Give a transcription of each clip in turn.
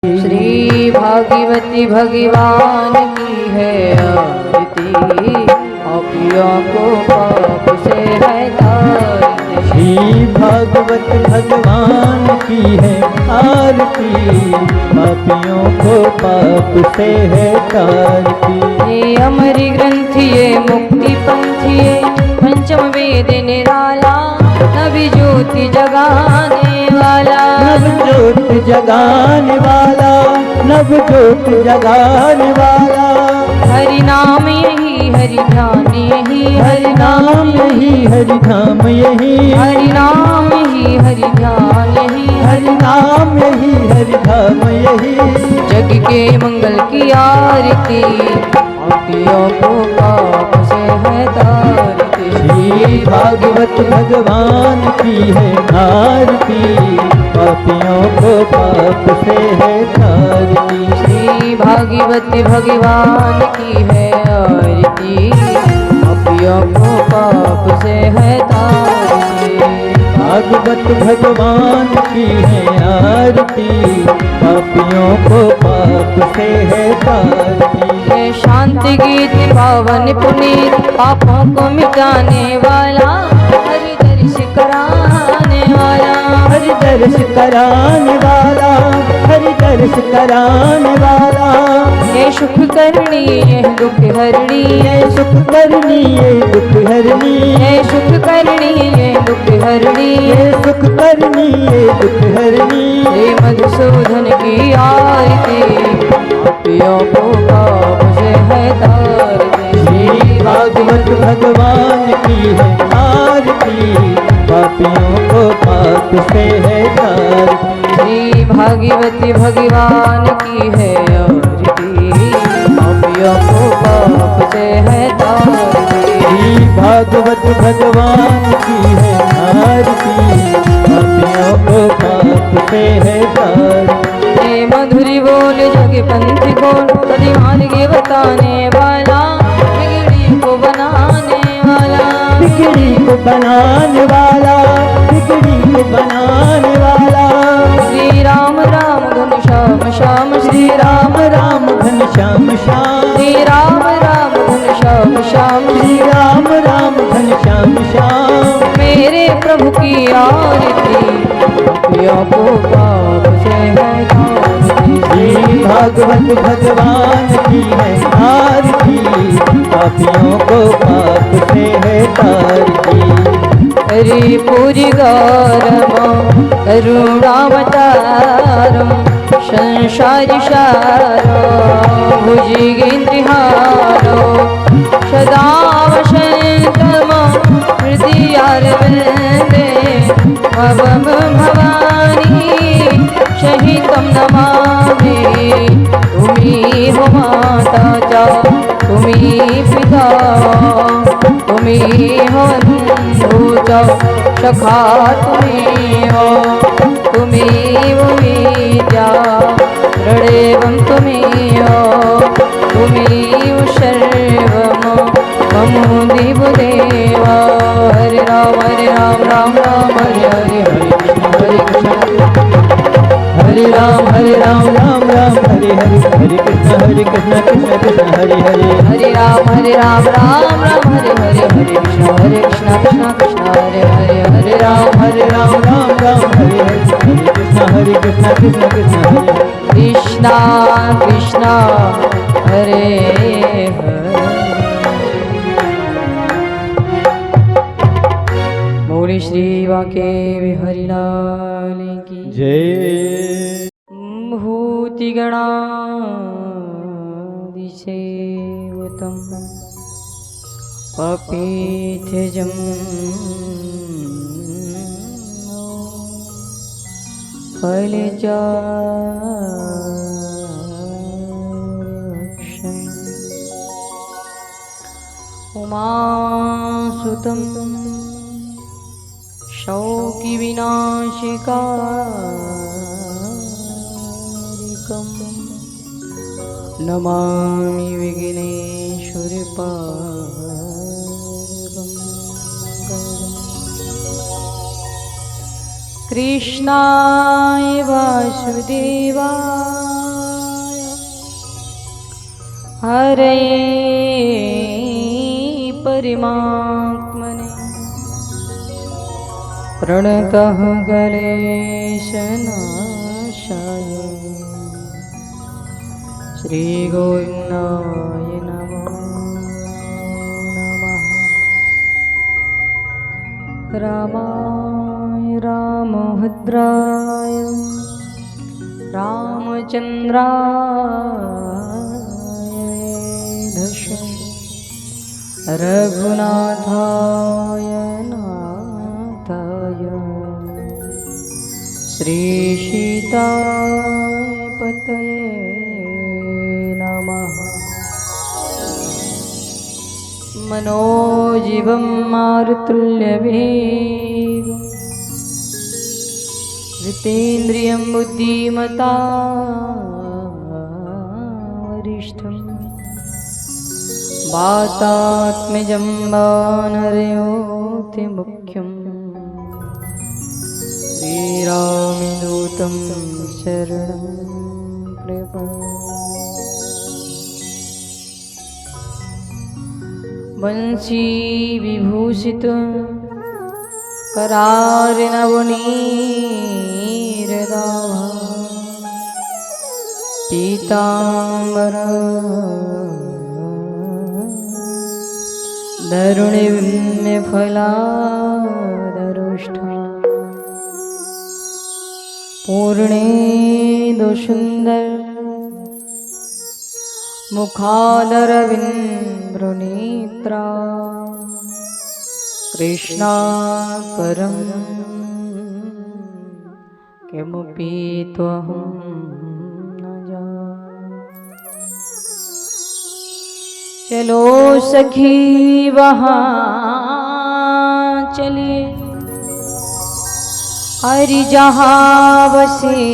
श्री भागवती भगवान की है आरती, पापियों को पाप से है तारती। श्री भागवत भगवान की है आरती, पापियों को पाप से है तारती। ये अमर ग्रंथ ये मुक्ति पंथ ये पंचम वेद निराला, नवि ज्योति जगाने वाला, नव ज्योत जगाने वाला, नव ज्योत जगाने वाला। हरि नाम यही हरि ध्यान यही हरि नाम यही हरि धाम यही, हरि नाम यही हरि ध्यान यही, हरि नाम यही हरि धाम यही। जग के मंगल की आरती, पापियों को पाप से है तारती। श्री भागवत भगवान की है आरती, पापियों को पाप से है तारती। श्री भागवती भगवान की है आरती, पापियों को पाप से है तारती। भागवत भगवान की है आरती, पापियों को पाप से है तारती। ये शांति गीत पावन पुनीत, पापों को मिटाने वाला, हरि दर्श कराने वाला, हरि दर्श कराने वाला, हरि दर्श कराने वाला। ये सुख करनी ये दुख हरणी, ये सुख करनी ये दुख हरनी, ये सुख करनी ये दुख हरणी, ये सुख करनी ये दुख हरनी। श्री मधुसूदन की आरती, पापियों को पाप से है तारती। श्री भागवत भगवान की है आरती, पापियों को पाप से है तारती। श्री भागवती भगवान की है आरती, पापियों को पाप से है तारती। श्री भागवत भगवान की है आरती, पापियों को पाप से है तारती। ये मधुरी बोल जग पंथ बोल, सदी मार्ग बताने वाला, बिगड़ी को बनाने वाला, बिगड़ी को बनाने वाला, बिगड़ी को बनाने वाला। श्री राम राम धन श्याम श्याम, श्री राम राम घन श्याम श्याम, श्री राम राम धन श्याम श्याम, श्री राम राम घन श्याम श्याम। मेरे प्रभु की आरती, पापियों को पाप से है तारती। श्री भागवत भगवान की है आरती, पापियों को पाप से है तारती। हरि पुरी गौरम करुणावतारम, संसारि सारो भुजगेन्द्रहारो, सदा वसन्तम हृदयारविन्दे, भवम भवानी सहितं नमामि। तुम्ही हो माता च तुम्ही पिता, तुम्ही हो बंधु च सखा, तुम्ही हो तुम्ही वो विद्या दृढेवं तुम्ही हो, तुम्ही वो सर्वम मम देवदेव। हरे राम राम राम हरे हरे, हरे कृष्ण हरे राम राम राम हरे हरे, हरे कृष्ण कृष्ण कृष्ण हरे हरे। हरे राम राम राम हरे हरे, हरे कृष्ण कृष्ण कृष्ण हरे हरे। हरे राम राम राम हरे हरे, हरे कृष्ण कृष्ण कृष्ण हरे हरे। कृष्णा कृष्णा हरे हरे। बोले श्री वाके बिहारी लाल की जय। भूतिगणादिसेवितं, पपीठजं फलचाक्षं, उमासुतं शौकिविनाशिका, नमामि विघ्नेश्वर पादं। कृष्णाय वासुदेवाय हरे परमात्मने प्रणतः क्लेशनाशाय श्रीगोविन्दाय नमो नमः। रामाय रामभद्राय रामचन्द्राय वेधसे रघुनाथाय नाथाय श्रीसीताय पतये नमः। मनोजीवं मारुतुल्यवेगं जितेन्द्रियं बुद्धिमता वरिष्ठं वातात्मजं वानरयोति मुख्यं श्रीरामदूतं शरणं प्रपद्ये। बंशी विभूषित करार्णवनीरदाभा पीताम्बर दरुणिविम्यफलादरुष्ठा पूर्णेन्दुसुन्दर मुखादरविन्द्रनेत्रा कृष्णाकरं किमपि त्वहं न जाने। चलो सखी वहाँ चलिए हरि जहाँ बसे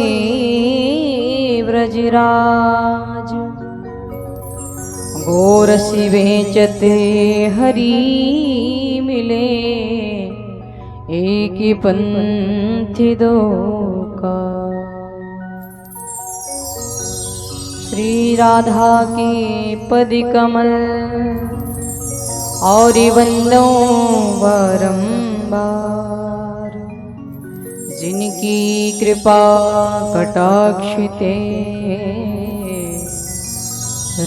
ब्रजराज गोरसी बेचते हरि मिले एक ही पंथी दो का। श्री राधा के पद कमल और वंदो बारंबार जिनकी कृपा कटाक्षिते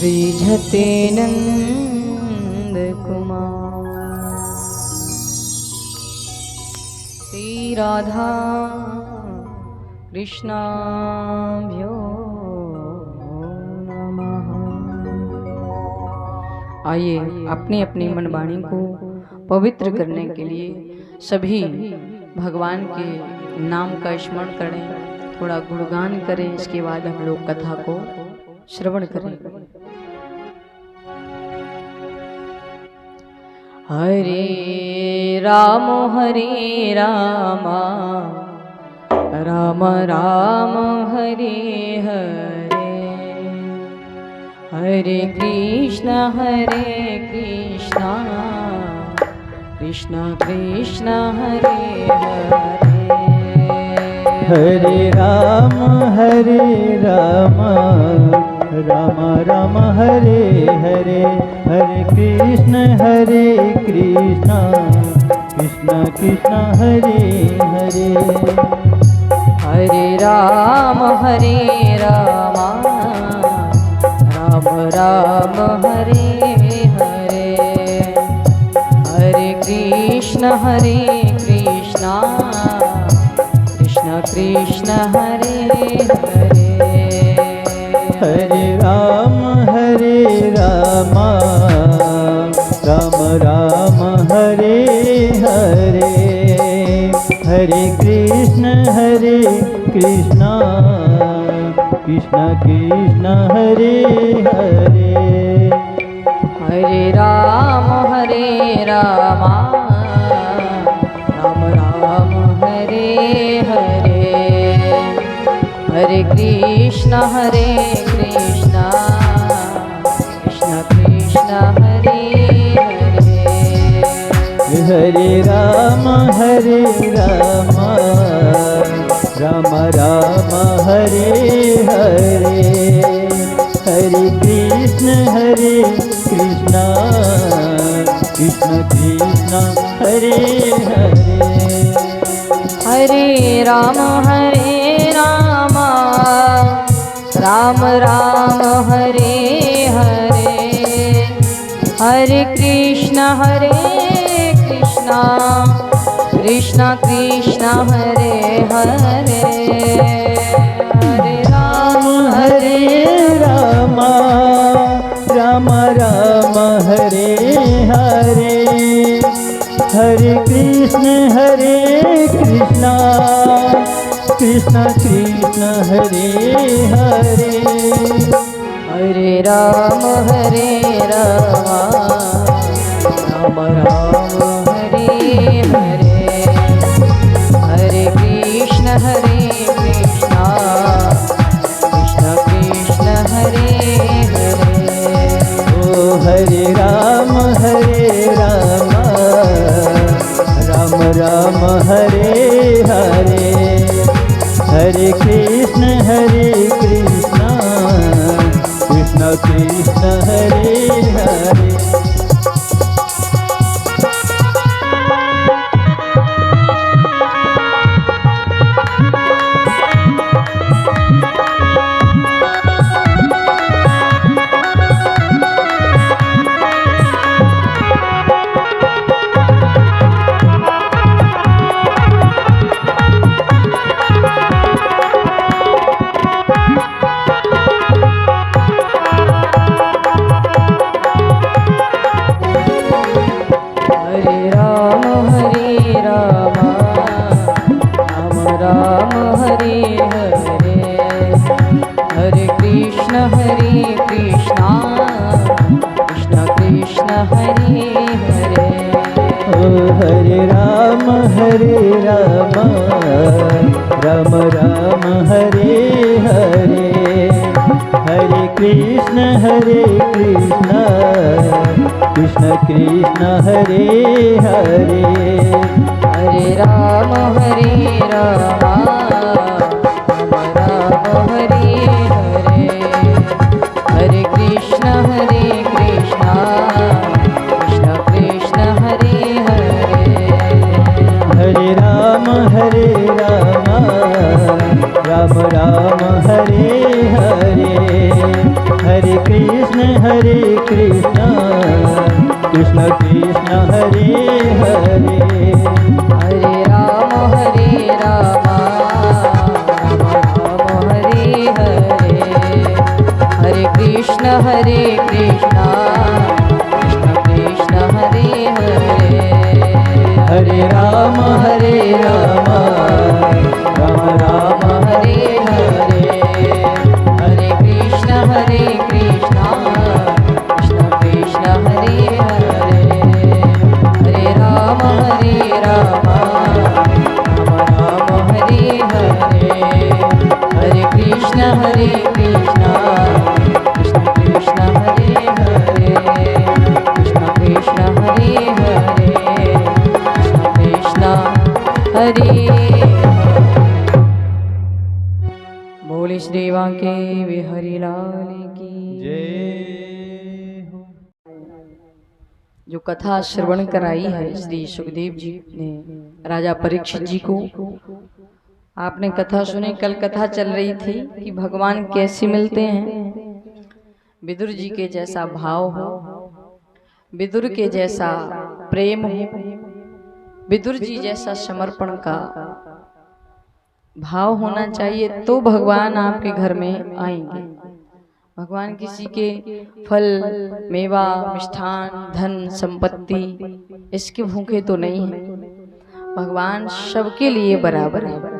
रिझते नंद कुमार। श्री राधा कृष्णाभ्यो नमः। आइए अपनी अपनी मनवाणी को पवित्र करने के लिए सभी भगवान के नाम का स्मरण करें, थोड़ा गुणगान करें, इसके बाद हम लोग कथा को श्रवण करें। हरे राम राम राम हरे हरे, हरे कृष्ण कृष्ण कृष्ण हरे हरे। हरे राम राम राम हरे हरे, हरे कृष्ण कृष्ण कृष्ण हरे हरे। हरे राम राम राम हरे हरे, हरे कृष्ण कृष्ण कृष्ण हरे हरे। हरे राम राम राम हरे हरे, हरे कृष्ण कृष्ण कृष्ण हरे हरे। हरे राम राम राम हरे हरे, हरे कृष्ण कृष्ण कृष्ण हरे हरे। हरे राम राम राम हरे हरे, हरे कृष्ण हरे कृष्णा कृष्ण कृष्ण हरे हरे हरे राम राम राम हरे हरे हरे कृष्ण कृष्ण कृष्ण हरे हरे हरे राम राम राम राम हरे हरे हरे कृष्ण कृष्ण कृष्ण कृष्ण हरे हरे हरे राम राम राम हरे हरे हरे कृष्ण कृष्ण कृष्ण कृष्ण हरे हरे ओ हरे राम राम राम हरे हरे हरे कृष्ण कृष्ण कृष्ण कृष्ण हरे हरे हरे राम राम राम हरे हरे हरे कृष्ण कृष्ण कृष्ण कृष्ण हरे हरे हरे राम राम राम हरे हरे हरे कृष्ण कृष्ण कृष्ण कृष्ण हरे हरे हरे राम राम राम हरे हरे हरे कृष्ण कृष्ण कृष्ण कृष्ण हरे हरे हरे राम राम राम हरे हरे हरे कृष्ण कृष्ण कृष्ण कृष्ण हरे हरे हरे राम राम राम हरे हरे हरे कृष्ण कृष्ण कृष्ण कृष्ण हरे हरे हरे राम राम राम हरे हरे हरे कृष्ण कृष्ण कृष्ण कृष्ण हरे हरे कृष्ण कृष्ण हरे हरे कृष्ण कृष्ण हरे बोले श्री वाके बिहारी लाल की जय हो। जो कथा श्रवण कराई है श्री सुखदेव जी ने राजा परीक्षित जी को। आपने कथा सुनी, कल कथा चल रही थी कि भगवान कैसे मिलते हैं। विदुर जी के जैसा भाव हो, विदुर के जैसा प्रेम हो, विदुर जी जैसा समर्पण का भाव होना चाहिए तो भगवान आपके घर में आएंगे। भगवान किसी के फल मेवा मिष्ठान धन संपत्ति इसके भूखे तो नहीं है। भगवान सबके लिए बराबर है।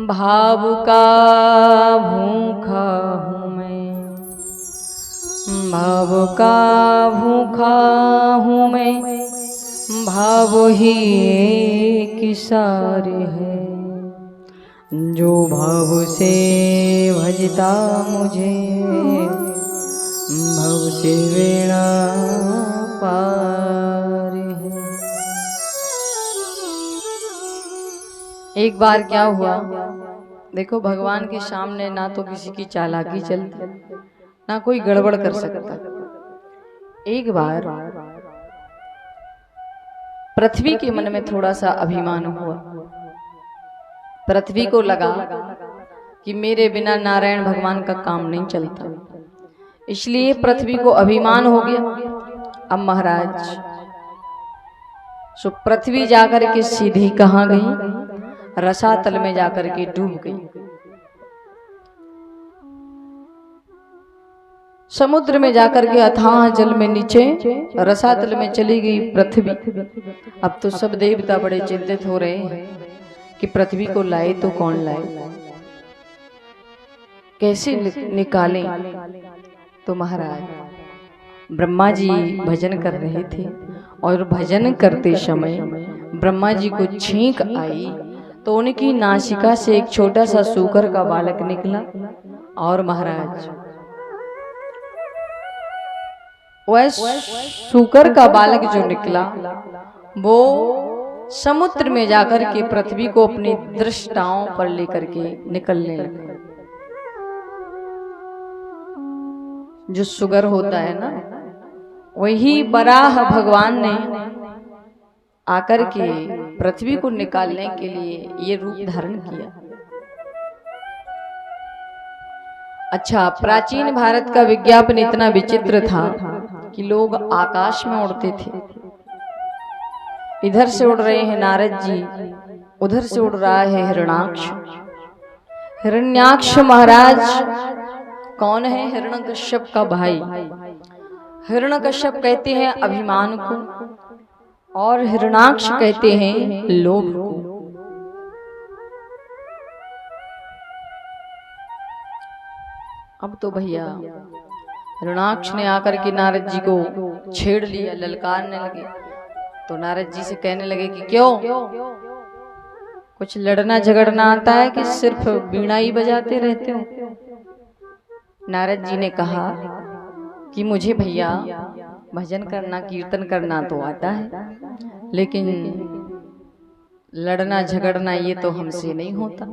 भाव का भूखा हूँ मैं, भाव का भूखा हूँ मैं, भाव ही एक सारे है। जो भाव से भजता मुझे, भव से वेणा पार है। एक बार क्या हुआ, देखो भगवान के सामने ना तो किसी की चालाकी चलती, ना कोई गड़बड़ कर सकता। एक बार पृथ्वी के मन में थोड़ा सा अभिमान हुआ। पृथ्वी को लगा कि मेरे बिना नारायण भगवान का काम नहीं चलता, इसलिए पृथ्वी को अभिमान हो गया। अब महाराज सो पृथ्वी जाकर के सीधी कहाँ गई? रसातल में जाकर के डूब गई। समुद्र में जाकर के अथाह जल में नीचे रसातल में चली गई पृथ्वी। अब तो सब देवता बड़े चिंतित हो रहे हैं कि पृथ्वी को लाए तो कौन लाए, कैसे निकालें। तो महाराज ब्रह्मा जी भजन कर रहे थे और भजन करते समय ब्रह्मा जी को छींक आई तो उनकी नासिका से एक छोटा सा सूकर का बालक निकला। और महाराज वह सूकर का बालक जो निकला वो समुद्र में जाकर के पृथ्वी को अपनी दृष्टाओं पर लेकर के निकलने लगा। जो सुगर होता है ना, वही बराह भगवान ने आकर के पृथ्वी को निकालने के लिए ये रूप धारण किया। अच्छा, प्राचीन भारत का विज्ञापन इतना विचित्र था कि लोग आकाश में उड़ते थे। इधर से उड़ रहे हैं नारद जी, उधर से उड़ रहा है हिरण्याक्ष। हिरण्याक्ष महाराज कौन है? हिरण्यकश्यप का भाई। हिरण्यकश्यप कहते हैं अभिमान को और हिरण्याक्ष कहते हैं लोभ को। अब तो भैया हिरण्याक्ष ने आकर के नारद जी को छेड़ लिया, ललकारने लगे। तो नारद जी से कहने लगे कि क्यों, कुछ लड़ना झगड़ना आता है कि सिर्फ वीणा ही बजाते रहते हो? नारद जी ने कहा कि मुझे भैया भजन करना कीर्तन करना तो आता है, लेकिन लड़ना झगड़ना ये तो हमसे नहीं होता।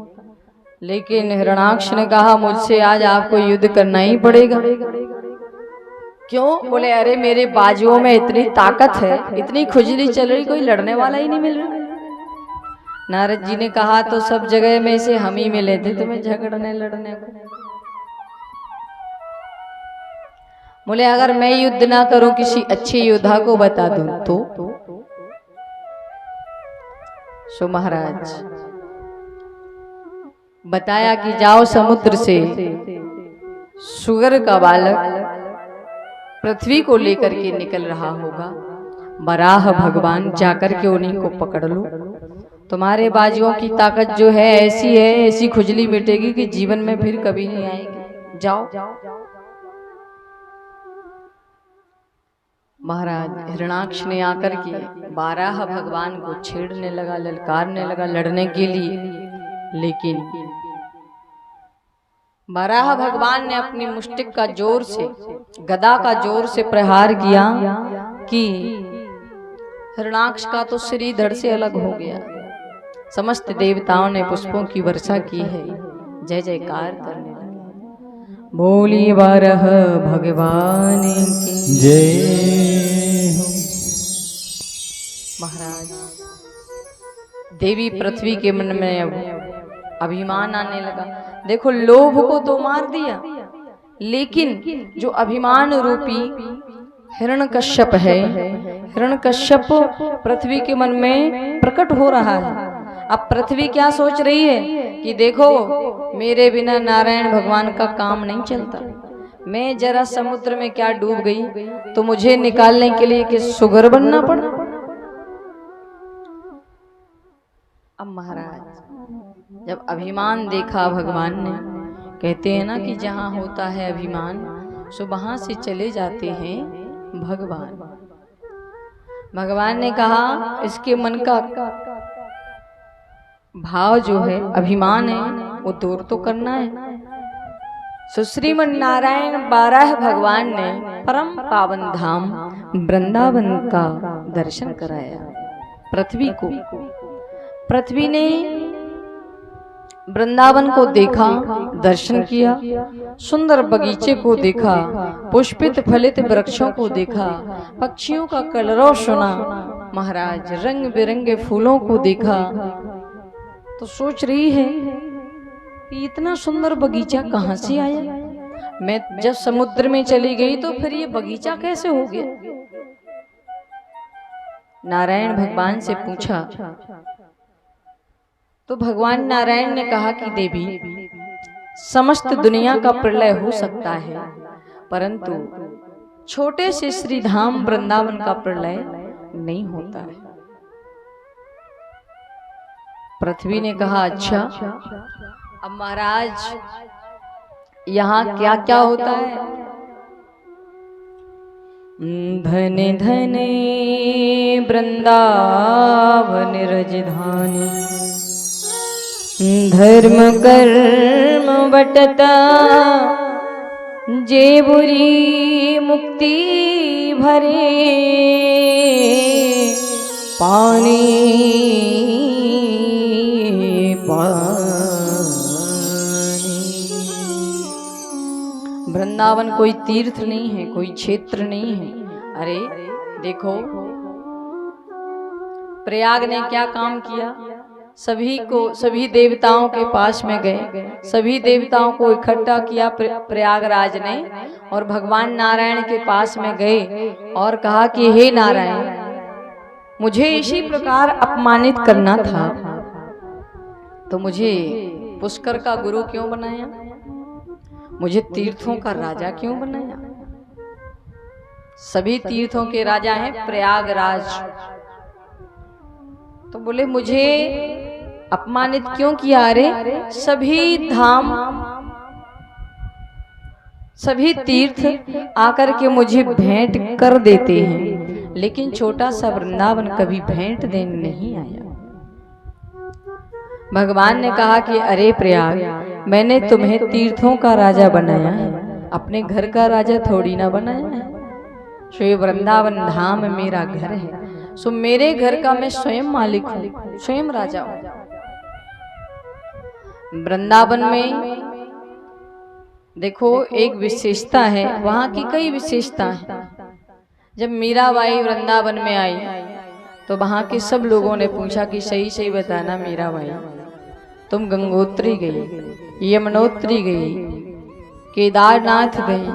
लेकिन हिरण्याक्ष ने कहा मुझसे आज आपको युद्ध करना ही पड़ेगा। क्यों? बोले अरे मेरे बाजुओं में इतनी ताकत है, इतनी खुजली चल रही, कोई लड़ने वाला ही नहीं मिल रहा। नारद जी ने कहा तो सब जगह में से हम ही मिले थे तुम्हें झगड़ने लड़ने को। बोले अगर मैं युद्ध ना करूं, किसी अच्छे योद्धा को बता दूं तो? सो महाराज बताया कि जाओ समुद्र से सुगर का बालक पृथ्वी को लेकर के निकल रहा होगा, बराह भगवान जाकर के उन्हीं को पकड़ लो। तुम्हारे बाजुओं की ताकत जो है ऐसी है, ऐसी खुजली मिटेगी कि जीवन में फिर कभी नहीं आएगी। जाओ। महाराज हिरण्याक्ष ने आकर के बाराह भगवान को छेड़ने लगा, ललकारने लगा लड़ने के लिए। लेकिन बाराह भगवान ने अपनी मुष्टिक का जोर से, गदा का जोर से प्रहार किया कि हिरण्याक्ष का तो शरीर धड़ से अलग हो गया। समस्त देवताओं ने पुष्पों की वर्षा की है, जय जयकार करने लगे। बोली बारह भगवान की जय हो। महाराज देवी पृथ्वी के मन में अब अभिमान आने लगा। देखो लोभ को तो मार दिया, लेकिन जो अभिमान रूपी हिरण्यकश्यप है, हिरण्यकश्यप पृथ्वी के मन में प्रकट हो रहा है। अब पृथ्वी क्या सोच रही है कि देखो मेरे बिना नारायण भगवान का काम नहीं चलता। मैं जरा समुद्र में क्या डूब गई तो मुझे निकालने के लिए कि सुगर बनना पड़ा। अब महाराज जब अभिमान देखा भगवान ने, कहते हैं ना कि जहां होता है अभिमान सो वहां से चले जाते हैं भगवान। भगवान ने कहा इसके मन का भाव जो है अभिमान है वो दूर तो करना है। सो श्रीमन नारायण बारह भगवान ने परम पावन धाम वृंदावन का दर्शन कराया पृथ्वी को। पृथ्वी ने वृंदावन को देखा, दर्शन किया, सुंदर बगीचे को देखा, पुष्पित फलित वृक्षों को देखा, पक्षियों का कलरव सुना, महाराज रंग बिरंगे फूलों को देखा, तो सोच रही है कि इतना सुंदर बगीचा कहाँ से आया। मैं जब समुद्र में चली गई तो फिर ये बगीचा कैसे हो गया। नारायण भगवान से पूछा तो भगवान नारायण ने कहा कि देवी, समस्त दुनिया का प्रलय हो सकता है, परंतु छोटे से श्री धाम वृंदावन का प्रलय नहीं होता है। पृथ्वी ने कहा अच्छा, अब महाराज यहाँ क्या क्या होता है। धने धने वृंदावन रजधानी, धर्म कर्म बटता, जे बुरी मुक्ति भरे, पानी वृंदावन कोई तीर्थ नहीं है, कोई क्षेत्र नहीं है। अरे देखो प्रयाग ने क्या काम किया, सभी देवताओं के पास में गए, सभी देवताओं को इकट्ठा किया प्रयागराज ने, और भगवान नारायण के पास में गए और कहा कि हे नारायण, मुझे इसी प्रकार अपमानित करना था तो मुझे पुष्कर का गुरु क्यों बनाया, मुझे तीर्थों का राजा क्यों बनाया। सभी तीर्थों के राजा हैं प्रयागराज, तो बोले मुझे अपमानित क्यों किया। अरे सभी धाम सभी तीर्थ आकर के मुझे भेंट कर देते हैं, लेकिन छोटा सा वृंदावन कभी भेंट देने नहीं आया। भगवान ने कहा कि अरे प्रयाग, मैंने तुम्हें तीर्थों का राजा बनाया है, अपने घर का राजा थोड़ी ना बनाया है। श्री वृंदावन धाम मेरा घर है, सो मेरे घर का मैं स्वयं मालिक हूँ, स्वयं राजा हूँ। वृंदावन में देखो एक विशेषता है, वहाँ की कई विशेषता है। जब मीराबाई वृंदावन में आई तो वहाँ के सब लोगों ने पूछा कि सही सही बताना मीराबाई, तुम गंगोत्री गई, यमुनोत्री गई, केदारनाथ गई,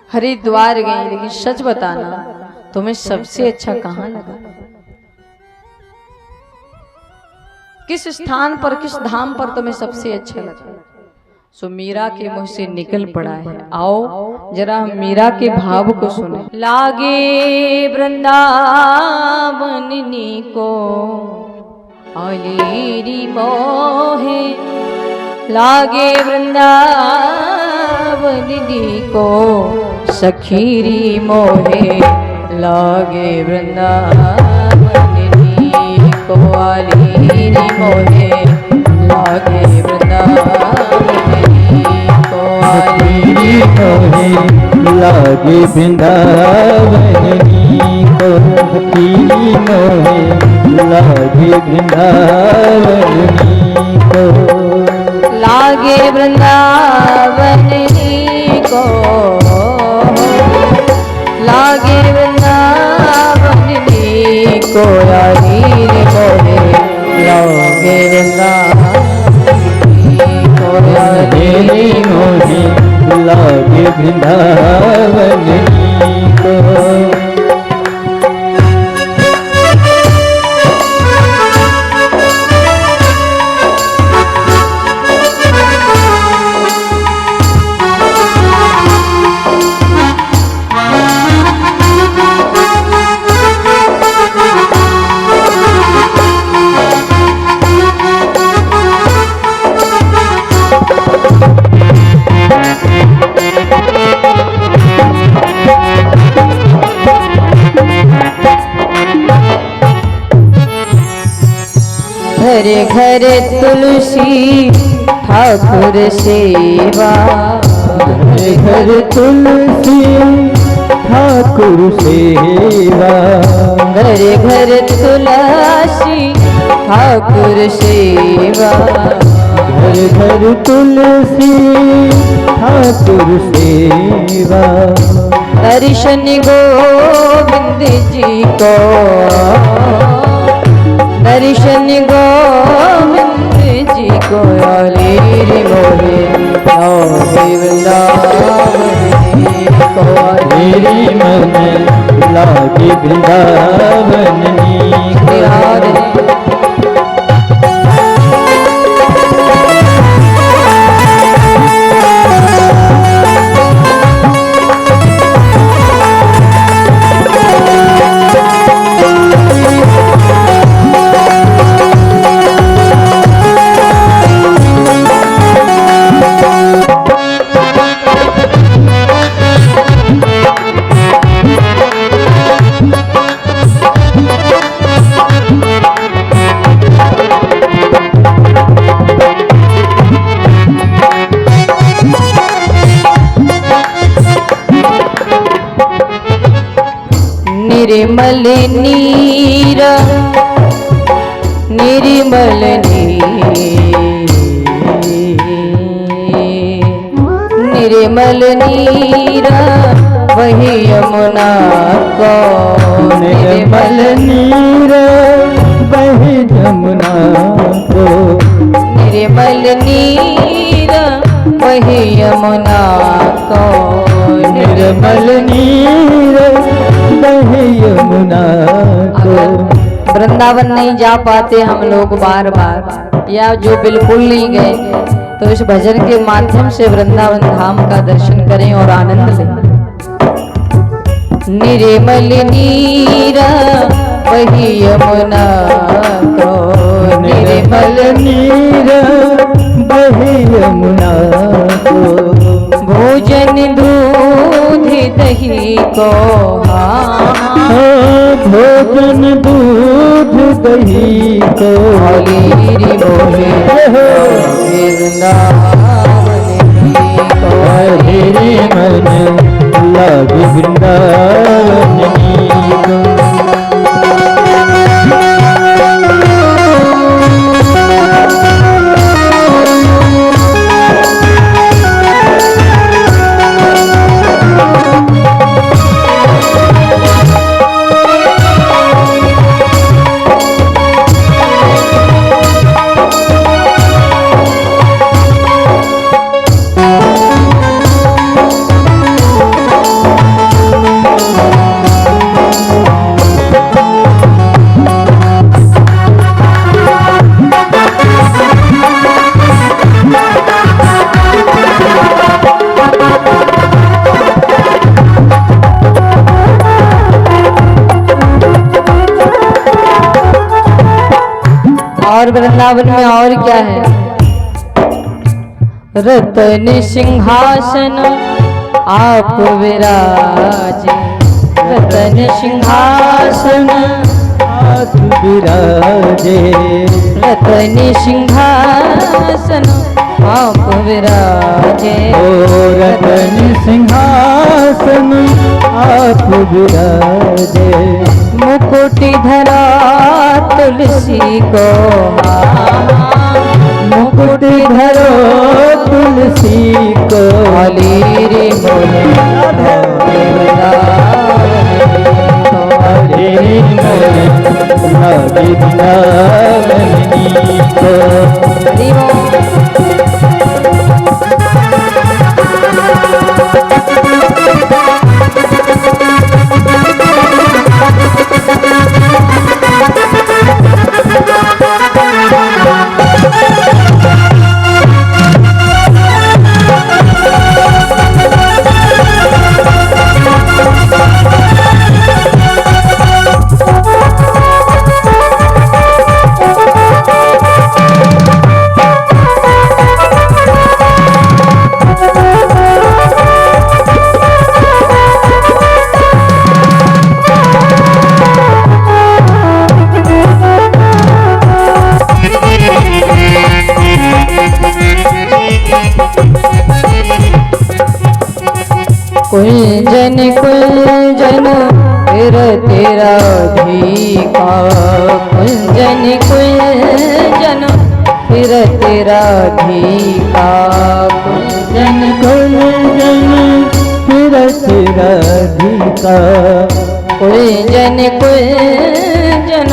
हरिद्वार गई, लेकिन सच बताना तुम्हें सबसे अच्छा कहाँ लगा, किस स्थान पर, किस धाम पर तुम्हें सबसे अच्छा लगा। सो मीरा के मुंह से निकल पड़ा है। आओ जरा हम मीरा के भाव को सुने। लागे वृंदावनी को अलीरी मोहे, लागे वृंदावनी को सखीरी मोहे, लागे वृंदावनी को अलीरी मोहे, लागे वृंदावनी को अलीरी मोहे, लागे वृंदावनी को सखीरी मोहे, लागे वृंदावनी को, लागे वृंदावनी को, लागे वृंदावनी को अलीरी मोहे, लागे वृंदावनी को अलीरी मोहे, लागे वृंदावनी को। घर घर तुलसी ठाकुर सेवा, घर घर तुलसी ठाकुर सेवा, घर घर तुलसी ठाकुर सेवा, घर तुलसी ठाकुर सेवा। दर्शन गोविंद जी को, दर्शन गोविंद जी को लीर मोहे वृंदावन को। मेरी मन लागे वृंदावन को। निर्मल नीर, निर्मल निर्मल नीर वही यमुना को। निर्मल नीर वही यमुना को। निर्मल नीर वही यमुना को। निर्मल नीर वही यमुना को। वृंदावन नहीं जा पाते हम लोग बार बार, या जो बिल्कुल नहीं गए, तो इस भजन के माध्यम से वृंदावन धाम का दर्शन करें और आनंद लें। निर्मल नीरा वही यमुना को। निर्मल नीर वही यमुना को। भोजन दूध दही को, भोजन दूध दही को। लीर मोहे वृंदावन को। मेरी मन लागे वृंदावन को। और वृंदावन में और क्या है? रतन सिंहासन आप विराजे, रतन सिंहासन आप विराजे। रतन सिंहासन आप विराजे। ओ रतन सिंहासन आप विराजे। मुकुट धरा तुलसी को, मुकुट धरो तुलसी को। लीर मोहे मेरी मन लागे वृंदावन को। कुंजन कुंजन फिर तेरा ढीका, कुंजन कुंजन फिरत राधिका कुंजन कुंजन फिरत राधिका कुंजन कुंजन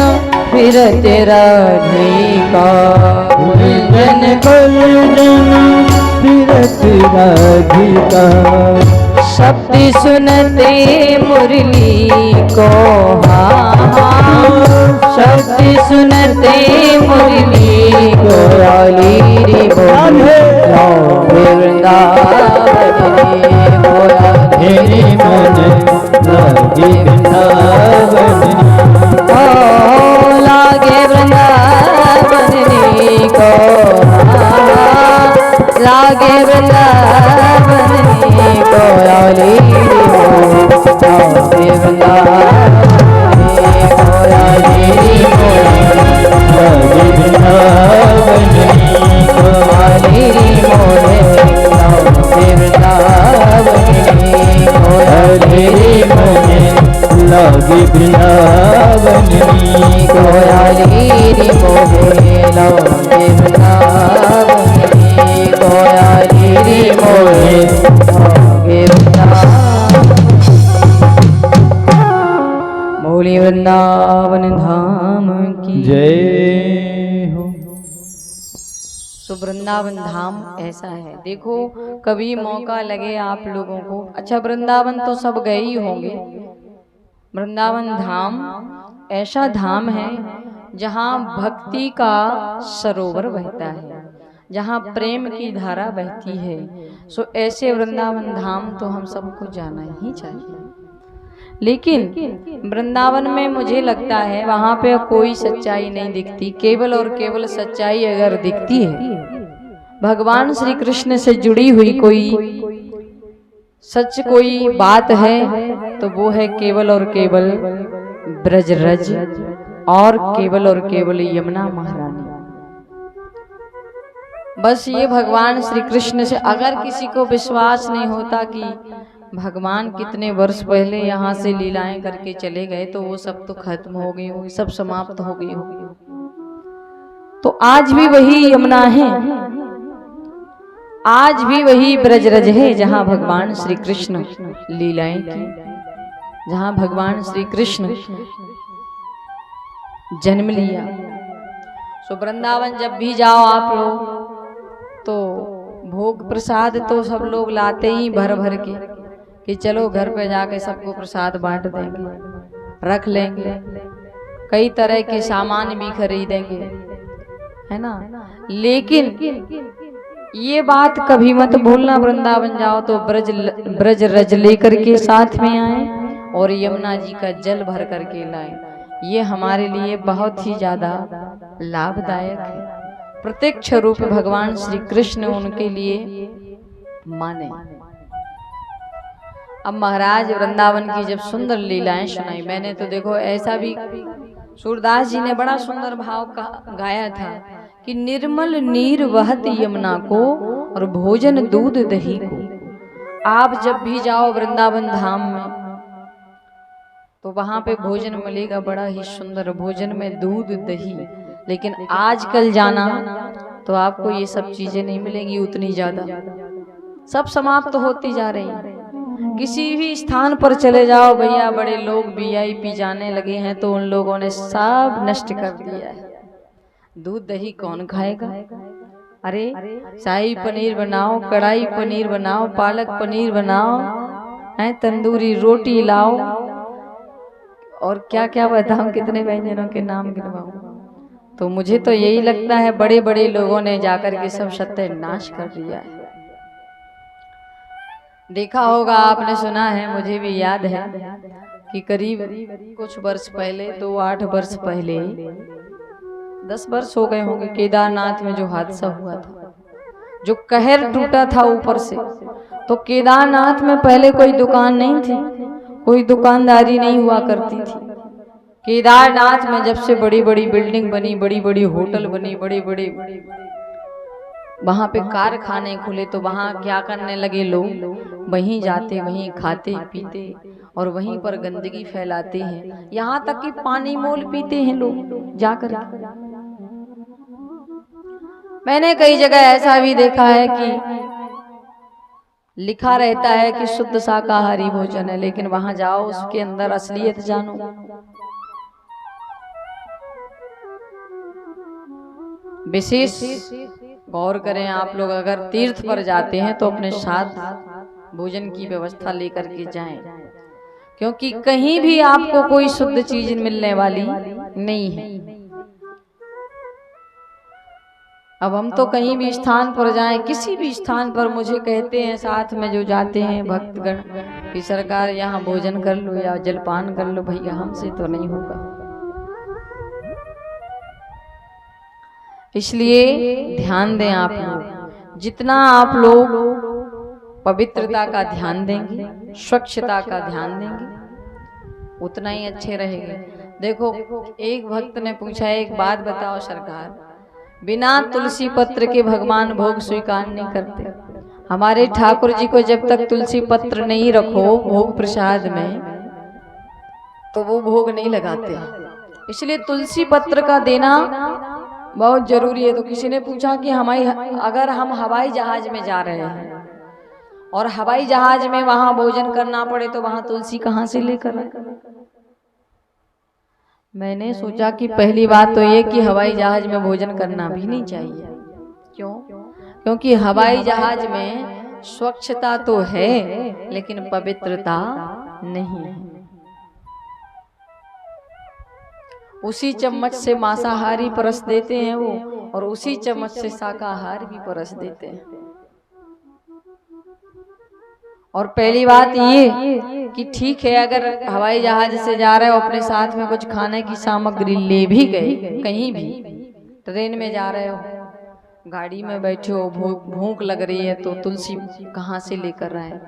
फिरत राधिका कुंजन कुंजन फिरत राधिका शब्द सुनते मुरली को शब्द सुनते मुरली को लीरी बोले वृंदावन मेरी मन लागे वृंदावन लागे वृंदावन को लागे वृंदावन को लीरी लागे वृंदावन लागे वृंदावनी कोयालीरी मोहे लागे वृंदावनी कोयालीरी मोहे लागे बोली वृंदावन धाम की जय हो। सो वृंदावन धाम ऐसा है। देखो कभी मौका लगे आप लोगों को, अच्छा वृंदावन तो सब गए ही होंगे, वृंदावन धाम ऐसा धाम है जहाँ भक्ति का सरोवर बहता है, जहाँ प्रेम की धारा बहती है। सो ऐसे वृंदावन धाम तो हम सबको जाना ही चाहिए। लेकिन वृंदावन में मुझे लगता है वहां पे कोई सच्चाई नहीं दिखती, केवल और केवल सच्चाई अगर दिखती है भगवान श्री कृष्ण से जुड़ी हुई कोई सच कोई बात है तो वो है केवल और केवल ब्रजरज और केवल यमुना महारानी। बस ये भगवान श्री कृष्ण से अगर किसी को विश्वास नहीं होता कि भगवान कितने वर्ष पहले यहाँ से लीलाएं करके चले गए तो वो सब तो खत्म हो गई होगी, सब समाप्त हो गई होगी, तो आज भी वही यमुना है, आज भी वही ब्रजरज है जहाँ भगवान श्री कृष्ण लीलाएं की, जहाँ भगवान श्री कृष्ण जन्म लिया। सो वृंदावन जब भी जाओ आप लोग तो भोग प्रसाद तो सब लोग लाते ही भर भर के कि चलो घर पे जाके सबको प्रसाद बांट देंगे, रख लेंगे, कई तरह के सामान भी खरीदेंगे, है ना। लेकिन ये बात कभी मत भूलना, वृंदावन जाओ तो ब्रज रज लेकर के साथ में आए और यमुना जी का जल भर करके लाए। ये हमारे लिए बहुत ही ज्यादा लाभदायक है। प्रत्यक्ष रूप भगवान श्री कृष्ण उनके लिए माने। अब महाराज वृंदावन की जब सुंदर लीलाएं सुनाई, मैंने तो देखो ऐसा भी सूरदास जी ने बड़ा सुंदर भाव गाया था कि निर्मल नीर वहत यमुना को और भोजन दूध दही को। आप जब भी जाओ वृंदावन धाम में तो वहां पे भोजन मिलेगा बड़ा ही सुंदर, भोजन में दूध दही। लेकिन आजकल जाना तो आपको ये सब चीजें नहीं मिलेंगी उतनी ज्यादा, सब समाप्त तो होती जा रही है। किसी भी स्थान पर चले जाओ भैया, बड़े लोग वीआईपी जाने लगे हैं तो उन लोगों ने सब नष्ट कर दिया है। दूध दही कौन खाएगा? अरे शाही पनीर बनाओ, कढ़ाई पनीर बनाओ, पालक पनीर बनाओ, है तंदूरी रोटी लाओ, और क्या क्या बताऊं, कितने व्यंजनों के नाम गिनवाऊं। तो मुझे तो यही लगता है बड़े बड़े लोगों ने जाकर के सब सत्यानाश कर दिया है। देखा होगा आपने, सुना है, मुझे भी याद है कि करीब कुछ वर्ष पहले, तो 8 वर्ष पहले, 10 वर्ष हो गए होंगे, केदारनाथ में जो हादसा हुआ था, जो कहर टूटा था ऊपर से। तो केदारनाथ में पहले कोई दुकान नहीं थी, कोई दुकानदारी नहीं हुआ करती थी। केदारनाथ में जब से बड़ी बड़ी बिल्डिंग बनी, बड़ी बड़ी होटल बनी, बड़े बड़े वहां पे कारखाने खुले, तो वहां क्या करने लगे लोग, वहीं जाते, वहीं खाते पीते और वहीं पर गंदगी फैलाते हैं। यहाँ तक कि पानी मोल पीते हैं लोग जाकर। मैंने कई जगह ऐसा भी देखा है कि लिखा रहता है कि शुद्ध शाकाहारी भोजन है, लेकिन वहां जाओ उसके अंदर असलियत जानो। विशेष गौर करें आप लोग, अगर तीर्थ पर जाते हैं तो अपने साथ भोजन की व्यवस्था लेकर के जाएं, क्योंकि कहीं भी आपको कोई शुद्ध चीज मिलने वाली नहीं है। अब हम तो कहीं भी स्थान पर जाएं, किसी भी स्थान पर मुझे कहते हैं साथ में जो जाते हैं भक्तगण कि सरकार यहाँ भोजन कर लो या जलपान कर लो, भैया हमसे तो नहीं होगा। इसलिए ध्यान दें आप लोग, जितना आप लोग पवित्रता का ध्यान देंगे, स्वच्छता का ध्यान देंगे, उतना ही अच्छे रहेंगे। देखो, एक भक्त ने पूछा, एक बात बताओ सरकार, बिना तुलसी पत्र के भगवान भोग स्वीकार नहीं करते। हमारे ठाकुर जी को जब तक तुलसी पत्र नहीं रखो भोग प्रसाद में, तो वो भोग नहीं लगाते। इसलिए तुलसी पत्र का देना बहुत जरूरी है। तो किसी ने पूछा कि अगर हम हवाई जहाज में जा रहे हैं और हवाई जहाज में वहां भोजन करना पड़े तो वहां तुलसी कहां से लेकर आए? मैंने सोचा कि पहली बात तो ये कि हवाई जहाज में भोजन करना भी नहीं चाहिए। क्यों? क्योंकि हवाई जहाज में स्वच्छता तो है लेकिन पवित्रता नहीं है। उसी चम्मच से मांसाहारी परस देते हैं वो, और उसी चम्मच से शाकाहार भी परस देते हैं। और पहली बात ये कि ठीक है, अगर हवाई जहाज से जा रहे हो अपने साथ में कुछ खाने की सामग्री ले भी गए, कहीं भी ट्रेन में जा रहे हो, गाड़ी में बैठे हो, भूख लग रही है तो तुलसी कहाँ से लेकर आए?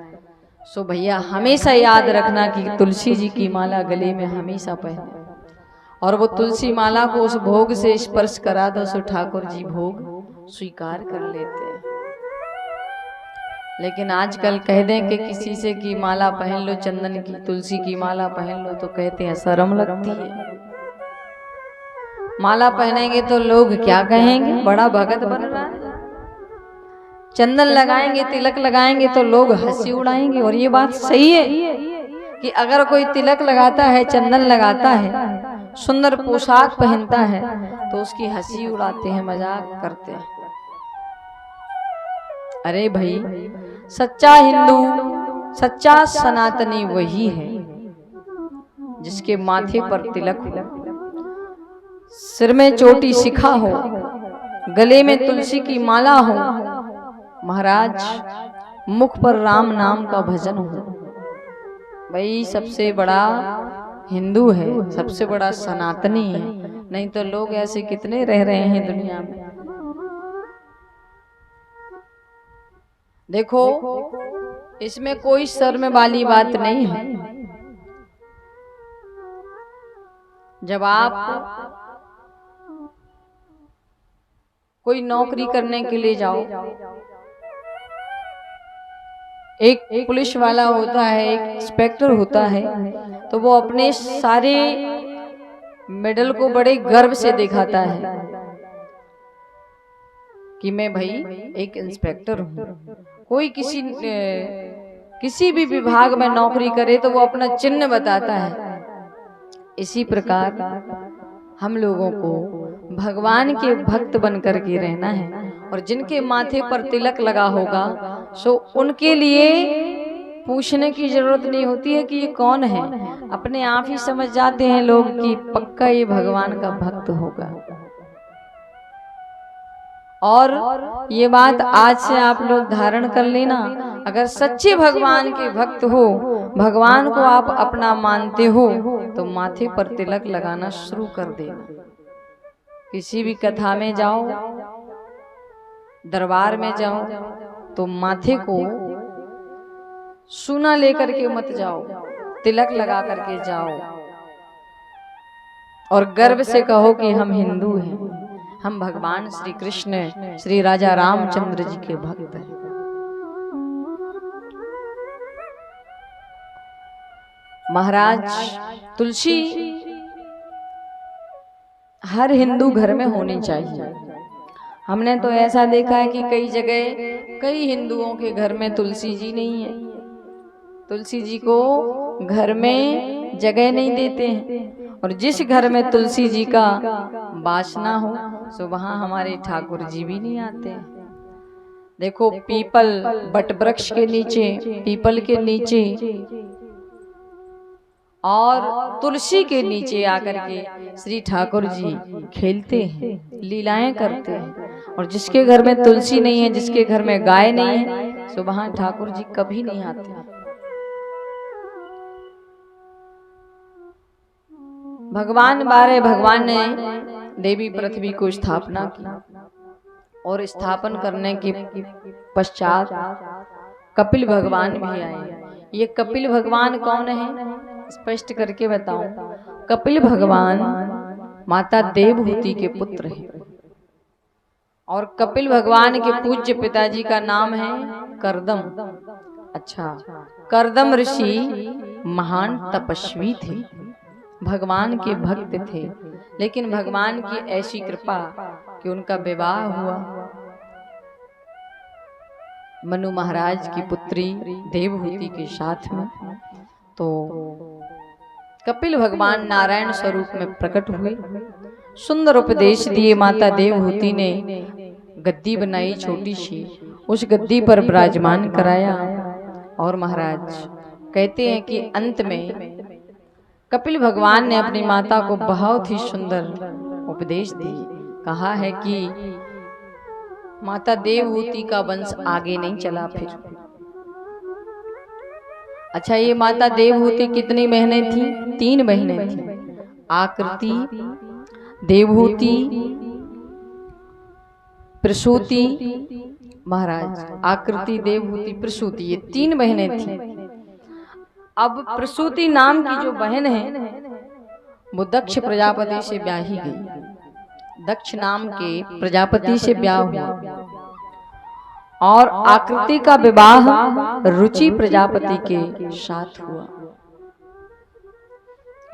सो भैया हमेशा याद रखना कि तुलसी जी की माला गले में हमेशा पहने, और वो तुलसी माला को उस भोग से स्पर्श करा दो सो ठाकुर जी भोग स्वीकार कर लेते हैं। लेकिन आजकल कह दें कि किसी से कि माला पहन लो, चंदन की तुलसी की माला पहन लो, तो कहते हैं शर्म लगती है। माला पहनेंगे तो लोग क्या कहेंगे, बड़ा भगत बन रहा है। चंदन लगाएंगे, तिलक लगाएंगे तो लोग हंसी उड़ाएंगे। और ये बात सही है कि अगर कोई तिलक लगाता है, चंदन लगाता है, सुंदर पोशाक पहनता है, तो उसकी हंसी उड़ाते हैं, मजाक करते हैं। अरे भाई, सच्चा हिंदू, सच्चा सनातनी वही है जिसके माथे पर तिलक हो, सिर में चोटी शिखा हो, गले में तुलसी की माला हो, महाराज मुख पर राम नाम का भजन हो। भाई सबसे बड़ा हिंदू है, सबसे बड़ा सनातनी है। नहीं तो लोग ऐसे कितने रह रहे हैं दुनिया में। देखो, इसमें कोई शर्म वाली बात नहीं है। जब आप कोई नौकरी करने के लिए जाओ, एक पुलिस वाला होता है, एक इंस्पेक्टर होता है, तो वो अपने सारे मेडल को बड़े गर्व से दिखाता है कि मैं भाई एक इंस्पेक्टर हूँ। कोई किसी भी विभाग में नौकरी करे तो वो अपना चिन्ह बताता है। इसी प्रकार हम लोगों को भगवान के भक्त बनकर के रहना है, और जिनके माथे पर तिलक लगा होगा सो उनके लिए पूछने की जरूरत नहीं होती है कि ये कौन है। अपने आप ही समझ जाते हैं लोग कि पक्का ये भगवान का भक्त होगा। और ये बात आज से आप लोग धारण कर लेना, अगर सच्चे भगवान के भक्त हो, भगवान को आप अपना मानते हो, तो माथे पर तिलक लगाना शुरू कर देना। किसी भी कथा में जाओ, दरबार में जाओ, तो माथे को सूना लेकर के मत जाओ, तिलक लगा करके जाओ, और गर्व से कहो कि हम हिंदू हैं, हम भगवान श्री कृष्ण, श्री राजा रामचंद्र जी के भक्त हैं। महाराज, तुलसी हर हिंदू घर में होनी चाहिए। हमने तो ऐसा देखा है कि कई जगह कई हिंदुओं के घर में तुलसी जी नहीं है, तुलसी जी को घर में जगह नहीं देते हैं। और जिस घर में तुलसी जी का वासना हो सो वहां हमारे ठाकुर जी भी नहीं आते हैं। देखो पीपल बट वृक्ष के नीचे, पीपल के नीचे और तुलसी के नीचे आकर के श्री ठाकुर जी खेलते हैं, लीलाएं करते हैं। और जिसके घर में तुलसी नहीं है, जिसके घर में गाय नहीं है, सो वहां ठाकुर जी कभी नहीं आते। भगवान ने देवी पृथ्वी को स्थापना की और स्थापन करने के पश्चात कपिल भगवान भी आए। ये कपिल भगवान कौन है, स्पष्ट करके बताऊं। कपिल भगवान माता देवहूति के पुत्र हैं और कपिल भगवान के पूज्य पिताजी का नाम है करदम। अच्छा, करदम ऋषि महान तपस्वी थे, भगवान के भक्त थे, लेकिन भगवान की ऐसी कृपा कि उनका विवाह हुआ मनु महाराज की पुत्री देवहूति के साथ में। तो कपिल भगवान नारायण स्वरूप में प्रकट हुए, सुंदर उपदेश दिए। माता देवहूति ने गद्दी बनाई छोटी सी, उस गद्दी पर विराजमान कराया। और महाराज कहते हैं कि अंत में कपिल भगवान ने अपनी माता को बहुत ही सुंदर उपदेश दी। कहा है कि माता देवहूति का वंश आगे नहीं चला फिर। अच्छा, ये माता देवहूति कितनी बहनें थी? 3 बहनें थी, आकृति, देवहूति, प्रसूति। महाराज आकृति, देवहूति, प्रसूति, ये 3 बहनें थी। अब प्रसूति नाम की जो बहन है वो दक्ष प्रजापति से ब्याही गई, दक्ष नाम के प्रजापति से ब्याह हुआ। और आकृति का विवाह रुचि प्रजापति के साथ हुआ।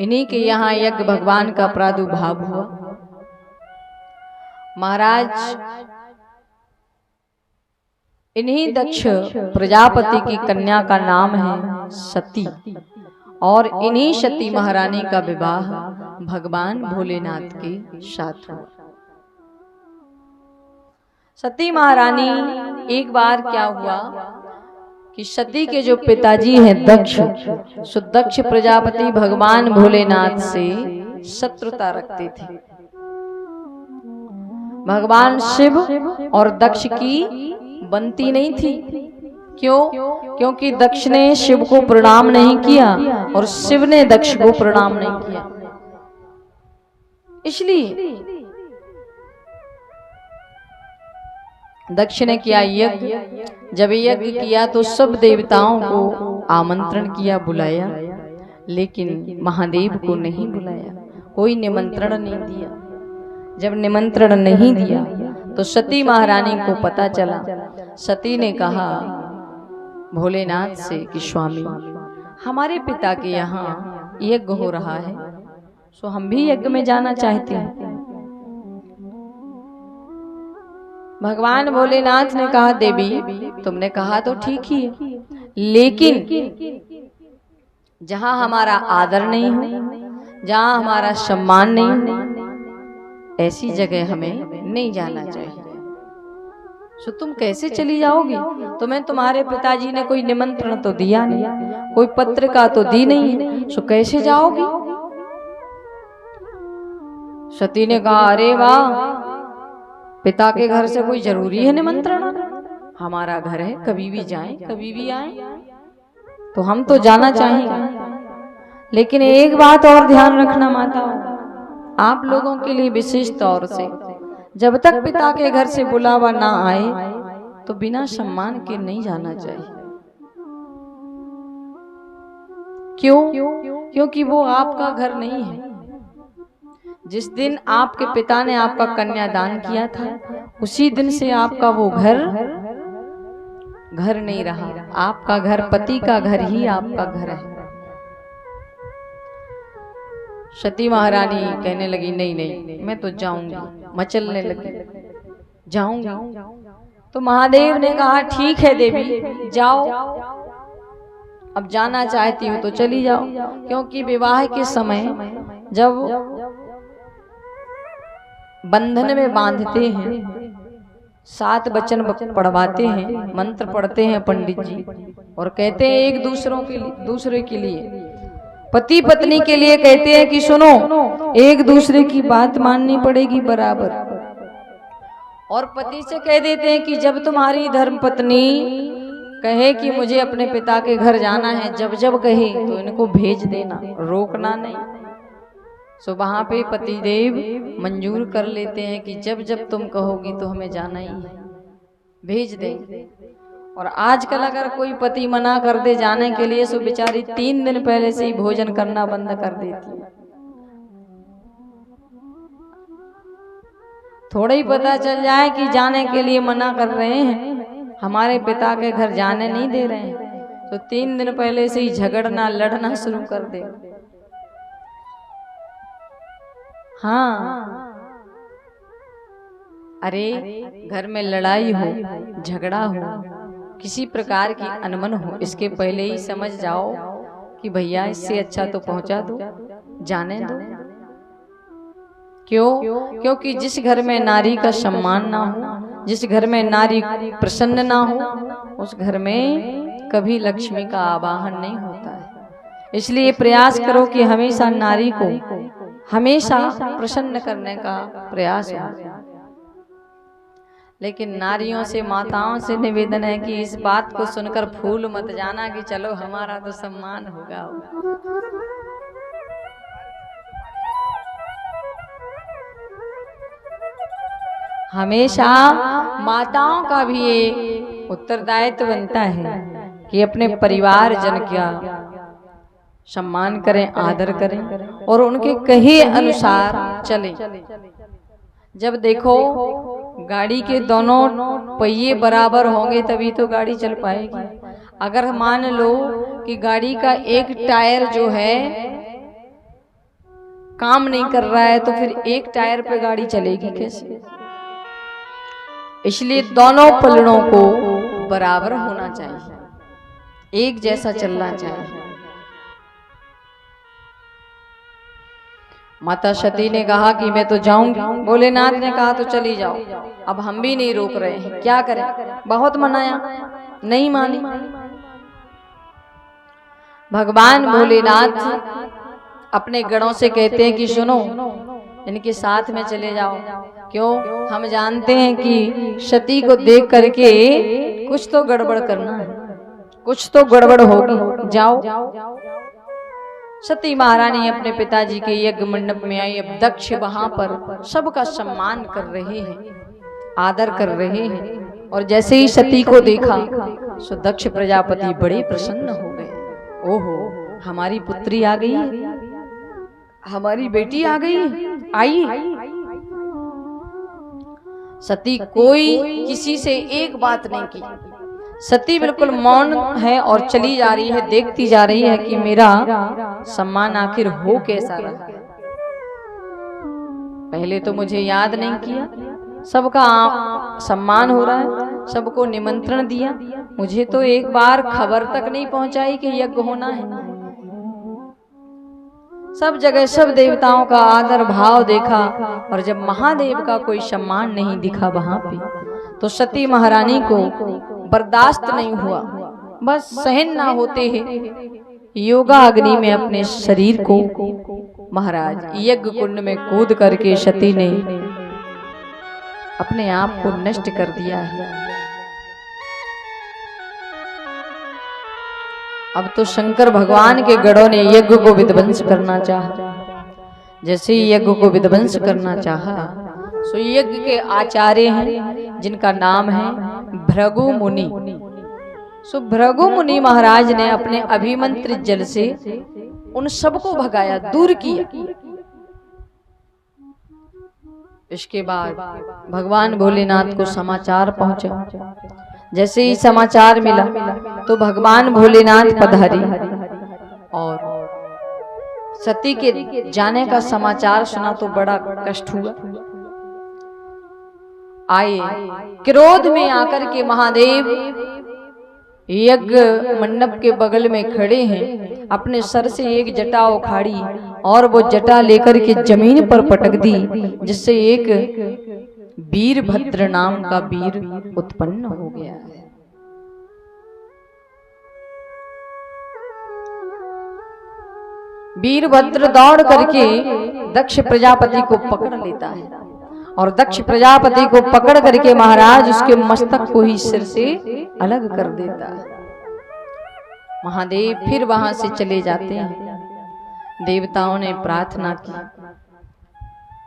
इन्हीं के यहाँ यज्ञ भगवान का प्रादुर्भाव हुआ। महाराज इन्हीं दक्ष प्रजापति की कन्या का नाम है सती और इन्हीं सती महारानी का विवाह भगवान भोलेनाथ के साथ हुआ। सती महारानी, एक बार क्या हुआ कि सती के जो पिताजी हैं दक्ष, सो दक्ष प्रजापति भगवान भोलेनाथ से शत्रुता रखते थे। भगवान शिव और दक्ष की बनती नहीं थी। क्यों? क्योंकि दक्ष ने शिव को प्रणाम नहीं किया और शिव ने दक्ष को प्रणाम नहीं किया। इसलिए दक्ष ने किया यज्ञ। जब यज्ञ किया तो सब देवताओं को आमंत्रण किया, बुलाया, लेकिन महादेव को नहीं बुलाया, कोई निमंत्रण नहीं दिया। जब निमंत्रण नहीं दिया तो सती महारानी को पता चला। सती ने कहा भोलेनाथ से कि स्वामी, हमारे पिता के यहाँ यज्ञ हो रहा है, सो हम भी यज्ञ में जाना चाहते हैं। भगवान भोलेनाथ ने कहा देवी, तुमने कहा तो ठीक ही है, लेकिन जहां हमारा आदर नहीं हो, जहां हमारा सम्मान नहीं हो, ऐसी जगह हमें नहीं जाना चाहिए। सो तुम कैसे चली जाओगी? तुम्हें तुम्हारे पिताजी ने कोई निमंत्रण तो दिया नहीं, कोई पत्रिका तो दी नहीं है, सो कैसे जाओगी? सती ने कहा अरे वाह, पिता के घर से कोई जरूरी है निमंत्रण? हमारा घर है, कभी भी जाएं, कभी भी आए, तो हम तो जाना चाहेंगे। लेकिन एक बात और ध्यान रखना माता, आप लोगों के लिए विशेष तौर से, जब तक पिता के घर से बुलावा ना आए तो बिना सम्मान के नहीं जाना चाहिए। क्यों? क्योंकि वो आपका घर नहीं है। जिस दिन आपके पिता ने आपका कन्यादान किया था, उसी दिन से आपका वो घर नहीं रहा। आपका घर, पति का घर ही आपका घर है। सती महारानी कहने लगी नहीं नहीं, मैं तो जाऊंगी, मचलने लगी। जाऊंगी। तो महादेव ने कहा ठीक है देवी जाओ, अब जाना चाहती हो तो चली जाओ। क्योंकि विवाह के समय जब बंधन में बांधते हैं, 7 वचन पढ़वाते हैं, मंत्र पढ़ते हैं पंडित जी, और कहते हैं एक दूसरे के लिए, पति पत्नी के लिए कहते हैं कि सुनो एक दूसरे की बात माननी पड़ेगी बराबर। और पति से कह देते हैं कि जब तुम्हारी धर्म पत्नी कहे कि मुझे अपने पिता के घर जाना है, जब जब कहे तो इनको भेज देना, रोकना नहीं। सो वहां पे पतिदेव मंजूर कर लेते हैं कि जब जब तुम कहोगी तो हमें जाना ही है, भेज देंगे। और आजकल अगर कोई पति मना कर दे जाने के लिए, सो बेचारी 3 दिन पहले से ही भोजन करना बंद कर देती है। थोड़ा ही पता चल जाए कि जाने के लिए मना कर रहे हैं, हमारे पिता के घर जाने नहीं दे रहे हैं, तो 3 दिन पहले से ही झगड़ना लड़ना शुरू कर दे। हाँ, अरे घर में लड़ाई हो, झगड़ा हो, किसी प्रकार की अनबन हो, इसके पहले ही समझ जाओ कि भैया इससे अच्छा तो पहुंचा दो, जाने दो। क्यों? क्योंकि जिस घर में नारी का सम्मान ना हो, जिस घर में नारी प्रसन्न ना हो, उस घर में कभी लक्ष्मी का आवाहन नहीं होता है। इसलिए प्रयास करो कि हमेशा नारी को हमेशा प्रसन्न करने का प्रयास हो। लेकिन नारियों से, माताओं से निवेदन है कि इस बात को सुनकर फूल मत जाना कि चलो हमारा तो सम्मान होगा। हमेशा माताओं का भी ये उत्तरदायित्व बनता है कि अपने परिवार जन का सम्मान करें, आदर करें और उनके कहे अनुसार चलें। जब देखो गाड़ी के दोनों पहिए बराबर होंगे तभी तो गाड़ी चल पाएगी। अगर मान लो कि गाड़ी का एक टायर जो है काम नहीं कर रहा है, तो फिर एक टायर पे गाड़ी चलेगी कैसे? इसलिए दोनों पलड़ों को बराबर होना चाहिए, एक जैसा चलना चाहिए। माता सती ने कहा कि मैं तो जाऊंगी, भोलेनाथ ने कहा तो चली जाओ। अब हम भी नहीं रोक रहे हैं, क्या करें? बहुत मनाया, नहीं मानी। भगवान भोलेनाथ अपने गणों से कहते हैं कि सुनो इनके साथ में चले जाओ। क्यों? हम जानते हैं कि सती को देख करके कुछ तो गड़बड़ करना है, कुछ तो गड़बड़ होगी, जाओ। सती महारानी अपने पिताजी के यज्ञ मंडप में आई। अब दक्ष वहां पर सबका सम्मान कर रहे हैं, आदर कर रहे हैं। और जैसे ही सती को देखा सो दक्ष प्रजापति बड़े प्रसन्न हो गए। ओहो, हमारी पुत्री आ गई है, हमारी बेटी आ गई है, आई। सती कोई किसी से एक बात नहीं की। सती बिल्कुल मौन है और चली जा रही है, देखती जा रही है कि मेरा सम्मान आखिर हो कैसा रहा। पहले तो मुझे याद नहीं किया, सबका सम्मान हो रहा है, सबको निमंत्रण दिया, मुझे तो एक बार खबर तक नहीं पहुंचाई कि यज्ञ होना है। सब जगह सब देवताओं का आदर भाव देखा, और जब महादेव का कोई सम्मान नहीं दिखा वहां पे, तो सती महारानी को बर्दाश्त नहीं हुआ। बस सहन ना होते हैं योगा अग्नि में अपने शरीर को महाराज यज्ञ कुंड में कूद करके सती ने अपने आप को नष्ट कर दिया है। अब तो शंकर भगवान के गणों ने यज्ञ को विध्वंस करना चाहा। जैसे ही यज्ञ को विध्वंस करना चाहा, सो यज्ञ के आचार्य हैं जिनका नाम है भृगु मुनि। सो भृगु मुनि महाराज ने अपने अभिमंत्रित जल से उन सबको भगाया, दूर किया। इसके बाद भगवान भोलेनाथ को समाचार पहुंचा। जैसे ही समाचार मिला तो भगवान भोलेनाथ पधारे और सती के जाने का समाचार सुना तो बड़ा कष्ट हुआ। आए, क्रोध में आकर के महादेव यज्ञ मंडप के बगल में खड़े हैं, अपने सर से एक जटा उखाड़ी और वो जटा लेकर के जमीन पर पटक दी, जिससे एक वीरभद्र नाम का वीर उत्पन्न हो गया है। वीरभद्र दौड़ करके दक्ष प्रजापति को पकड़ लेता है और दक्ष प्रजापति को पकड़ करके महाराज उसके मस्तक को ही सिर से अलग कर देता है। महादेव फिर वहां से चले जाते हैं। देवताओं ने प्रार्थना की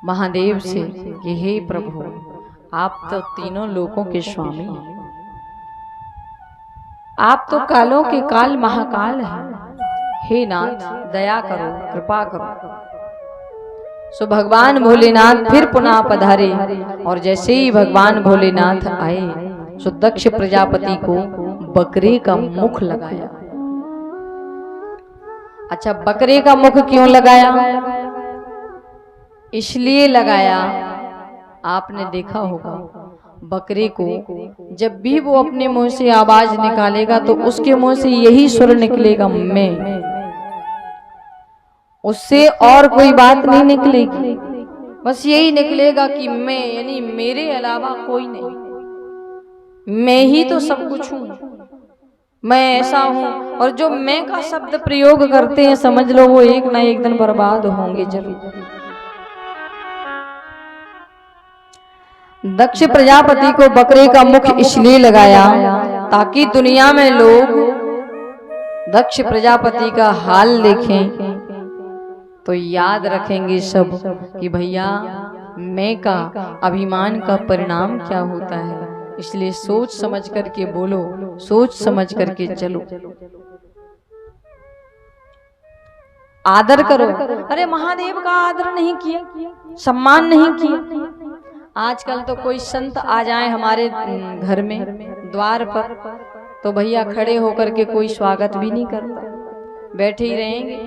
महादेव से कि हे प्रभु, आप तो तीनों लोकों के स्वामी हैं, आप तो कालों के काल महाकाल हैं, हे नाथ दया करो, कृपा करो। सो भगवान भोलेनाथ फिर पुनः पधारे और जैसे ही भगवान भोलेनाथ आए सो दक्ष प्रजापति को बकरे का मुख लगाया। अच्छा, बकरे का मुख क्यों लगाया? इसलिए लगाया, आपने देखा होगा बकरे को जब भी वो अपने मुंह से आवाज निकालेगा तो उसके मुंह से यही स्वर निकलेगा, मैं, उससे और कोई बात नहीं निकलेगी, बस यही निकलेगा कि मैं, यानी मेरे अलावा कोई नहीं, मैं ही तो सब कुछ हूं, मैं ऐसा हूं। और जो मैं का शब्द प्रयोग करते हैं समझ लो वो एक ना एक दिन बर्बाद होंगे जरूर। दक्ष प्रजापति को बकरे का मुख इसलिए लगाया ताकि दुनिया में लोग दक्ष प्रजापति का हाल देखें तो याद रखेंगे सब कि भैया मैं का अभिमान का परिणाम क्या होता है। इसलिए सोच समझ करके बोलो, सोच समझ करके चलो, आदर करो। अरे महादेव का आदर नहीं किया, सम्मान नहीं किया। आजकल तो कोई संत आ जाए हमारे घर में द्वार पर तो भैया खड़े होकर के कोई स्वागत भी नहीं करता, बैठे ही रहेंगे।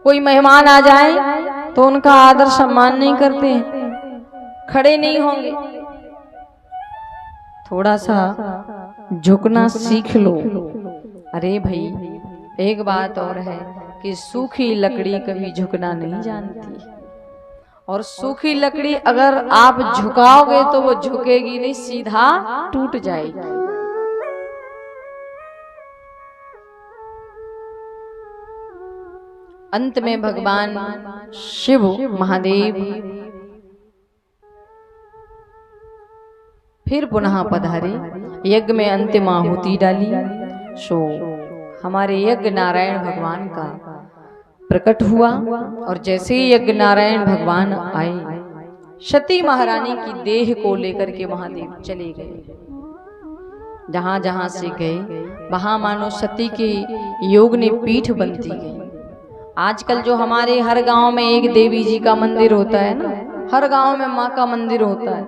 कोई मेहमान आ जाए तो उनका आदर सम्मान नहीं करते हैं, खड़े नहीं होंगे। थोड़ा सा झुकना सीख लो। अरे भाई एक बात और है कि सूखी लकड़ी कभी झुकना नहीं जानती, और सूखी लकड़ी अगर आप झुकाओगे तो वो झुकेगी नहीं, सीधा टूट जाएगी। अंत में भगवान शिव महादेव फिर पुनः पधारे, यज्ञ में अंतिम आहुति डाली। सो हमारे यज्ञ नारायण भगवान का प्रकट हुआ और जैसे ही यज्ञ नारायण भगवान आए सती महारानी की देह को लेकर के महादेव चले गए। जहां जहां से गए वहां मानो सती के योग ने पीठ बनती गई। आजकल जो हमारे हर गांव में एक देवी जी का मंदिर होता है ना, हर गांव में माँ का मंदिर होता है,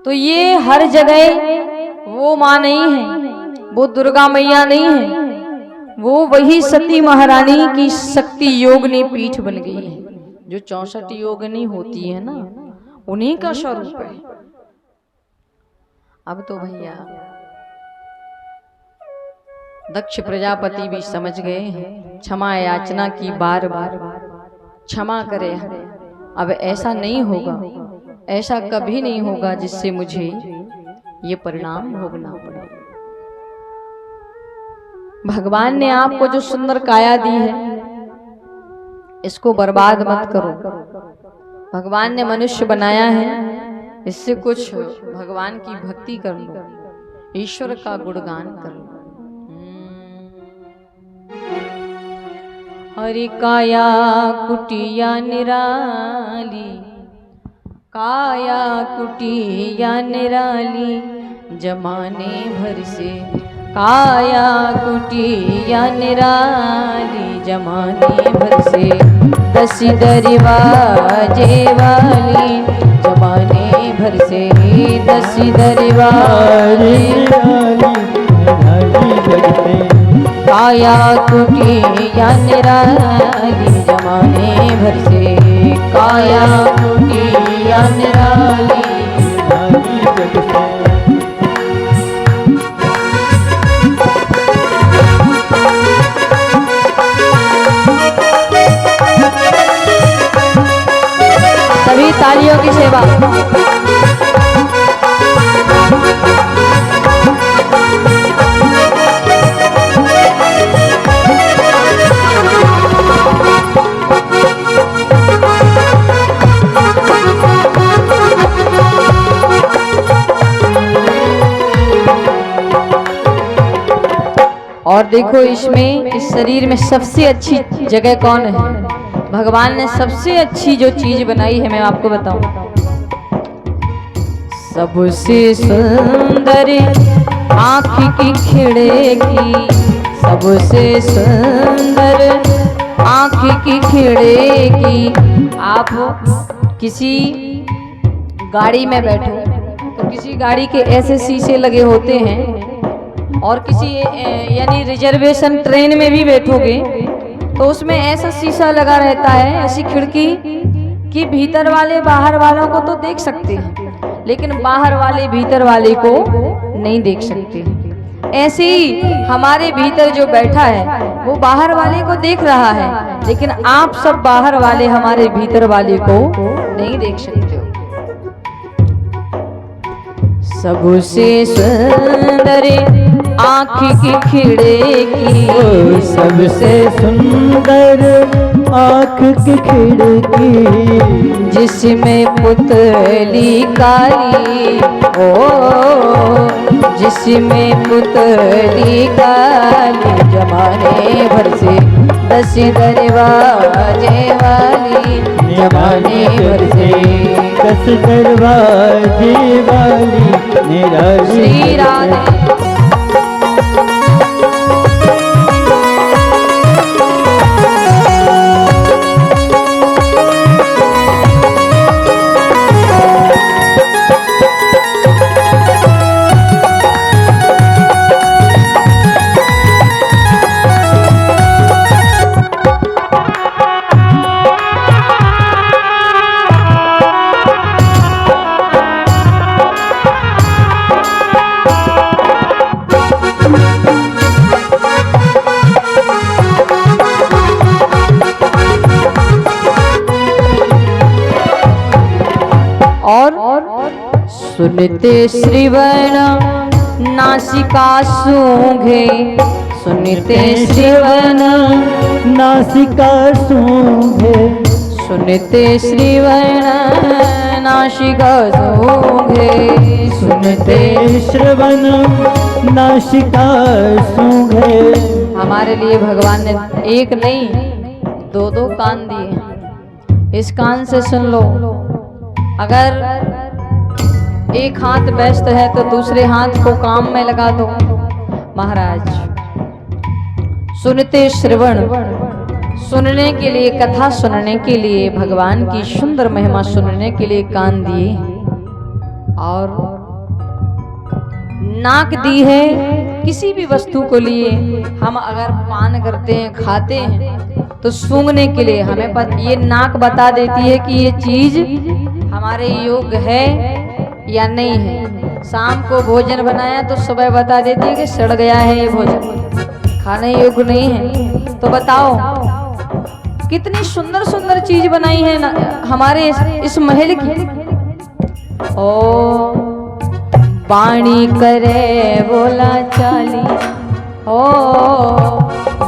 तो ये हर जगह वो माँ नहीं है, वो दुर्गा मैया नहीं है, वो वही सती महारानी की शक्ति योगिनी पीठ बन गई है। जो 64 योगिनी होती है ना, उन्हीं का स्वरूप है। अब तो भैया दक्ष प्रजापति भी समझ गए हैं, क्षमा याचना की बार बार, क्षमा करे हमें, अब ऐसा नहीं होगा, ऐसा कभी नहीं होगा जिससे मुझे ये परिणाम भोगना पड़े। भगवान ने आपको जो सुंदर काया दी है इसको बर्बाद मत करो। भगवान ने मनुष्य बनाया है, इससे कुछ भगवान की भक्ति कर लो, ईश्वर का गुणगान कर लो। हरि काया कुटिया निराली, काया कुटिया निराली, जमाने भर से काया कुटिया निराली, जमाने भर से दसी दरवाजे वाली, जमाने भर से दसी दरवाजे काया कुटिया निराली, जमाने भर से काया कुटिया या निराली। निराली जग से सभी तालियों की सेवा। और देखो इसमें, इस शरीर में सबसे अच्छी जगह कौन है? भगवान ने सबसे अच्छी जो चीज बनाई है मैं आपको बताऊं, सबसे सुंदर आँख की खिड़की, सबसे सुंदर आँख की खिड़की। आप किसी गाड़ी में बैठो तो किसी गाड़ी के ऐसे शीशे लगे होते हैं, और किसी यानी रिजर्वेशन ट्रेन में भी बैठोगे तो उसमें ऐसा शीशा लगा रहता है, ऐसी खिड़की कि भीतर वाले बाहर वालों को तो देख सकते हैं, लेकिन बाहर वाले भीतर वाले को नहीं देख सकते। ऐसे ही हमारे भीतर जो बैठा है वो बाहर वाले को देख रहा है, लेकिन आप सब बाहर वाले हमारे भीतर वाले को नहीं देख सकते हो। सबसे सुंदर आँख की खिड़की, सबसे सुंदर आँख की खिड़की, जिसमें पुतली काली, ओ जिसमें पुतली काली, जमाने भर से 10 दरवाजे वाली, जमाने भर से 10 दरवाजे वाली, निराली श्री राधे। सुनते श्रवण नासिका सूंघे, सुनते श्रवण नासिका सूंघे, सुनते श्रवण नासिका सूंघे, सुनते श्रवण नासिका सूंघे। हमारे लिए भगवान ने एक नहीं 2 कान दिए। इस कान से सुन लो, अगर एक हाथ व्यस्त है तो दूसरे हाथ को काम में लगा दो। महाराज सुनते श्रवण, सुनने के लिए, कथा सुनने के लिए, भगवान की सुंदर महिमा सुनने के लिए कान दिए, और नाक दी है किसी भी वस्तु को लिए। हम अगर पान करते हैं, खाते हैं, तो सूंघने के लिए हमें ये नाक बता देती है कि ये चीज हमारे योग्य है या नहीं है। शाम को भोजन बनाया तो सुबह बता देती है कि सड़ गया है ये भोजन, खाने योग्य नहीं है। तो बताओ कितनी सुंदर सुंदर चीज बनाई है ना हमारे इस महल की। ओ बाणी करे बोला चाली, ओ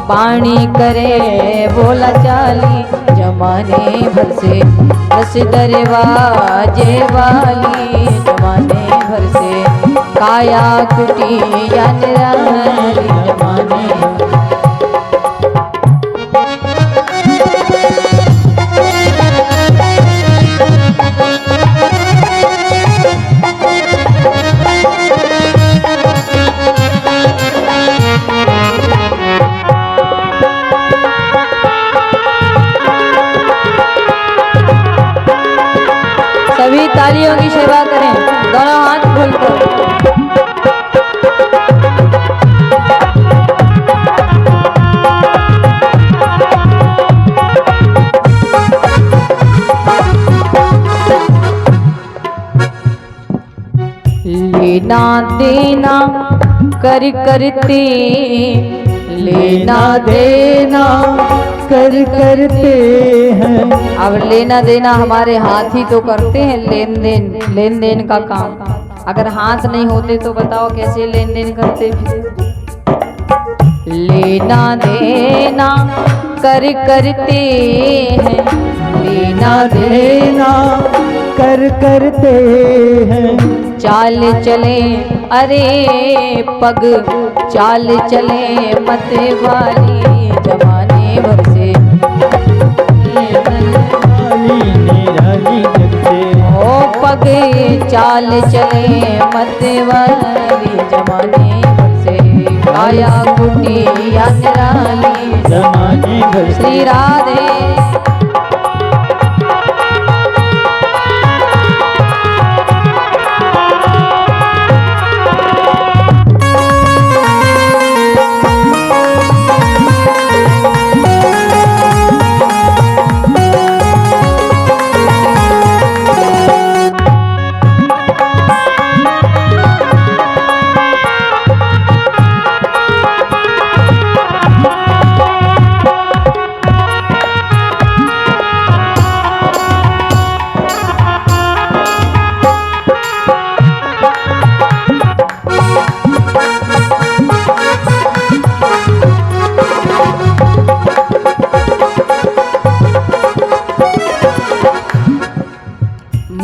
बाणी करे बोला चाली, जमाने भर से 10 दरवाजे वाली, जमाने भर से काया कुटिया निराली, जमाने सभी तालियों की सेवा करें, दोनों हाथ खोलकर। लेना देना कर करते, लेना देना कर करते हैं। अब लेना देना हमारे हाथ ही तो करते हैं लेन देन का काम। अगर हाथ नहीं होते तो बताओ कैसे लेन देन करते फिर। लेना देना कर करते हैं, लेना देना कर करते हैं। चाल चले अरे पग चाल चले मत वाली जमाने भर से, निराली जग से। ओ पग चाल चले मत वाली जमाने भर से, काया कुटिया निराली जमाने भर से। श्री राधे।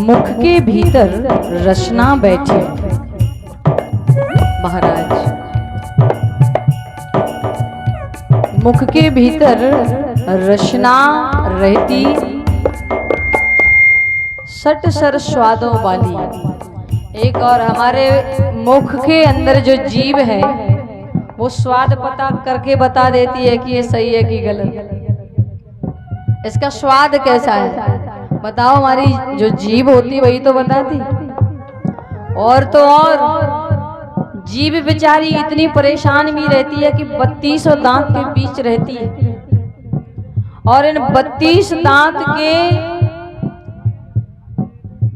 मुख के भीतर रचना बैठी महाराज, मुख के भीतर रचना रहती सट सर स्वादों वाली। एक और हमारे मुख के अंदर जो जीव है वो स्वाद पता करके बता देती है कि ये सही है कि गलत। इसका स्वाद कैसा है बताओ। हमारी जो जीभ होती वही तो बताती। और तो और जीभ बेचारी इतनी परेशान भी रहती है कि 32 दांत के बीच रहती है, और इन 32 दांत के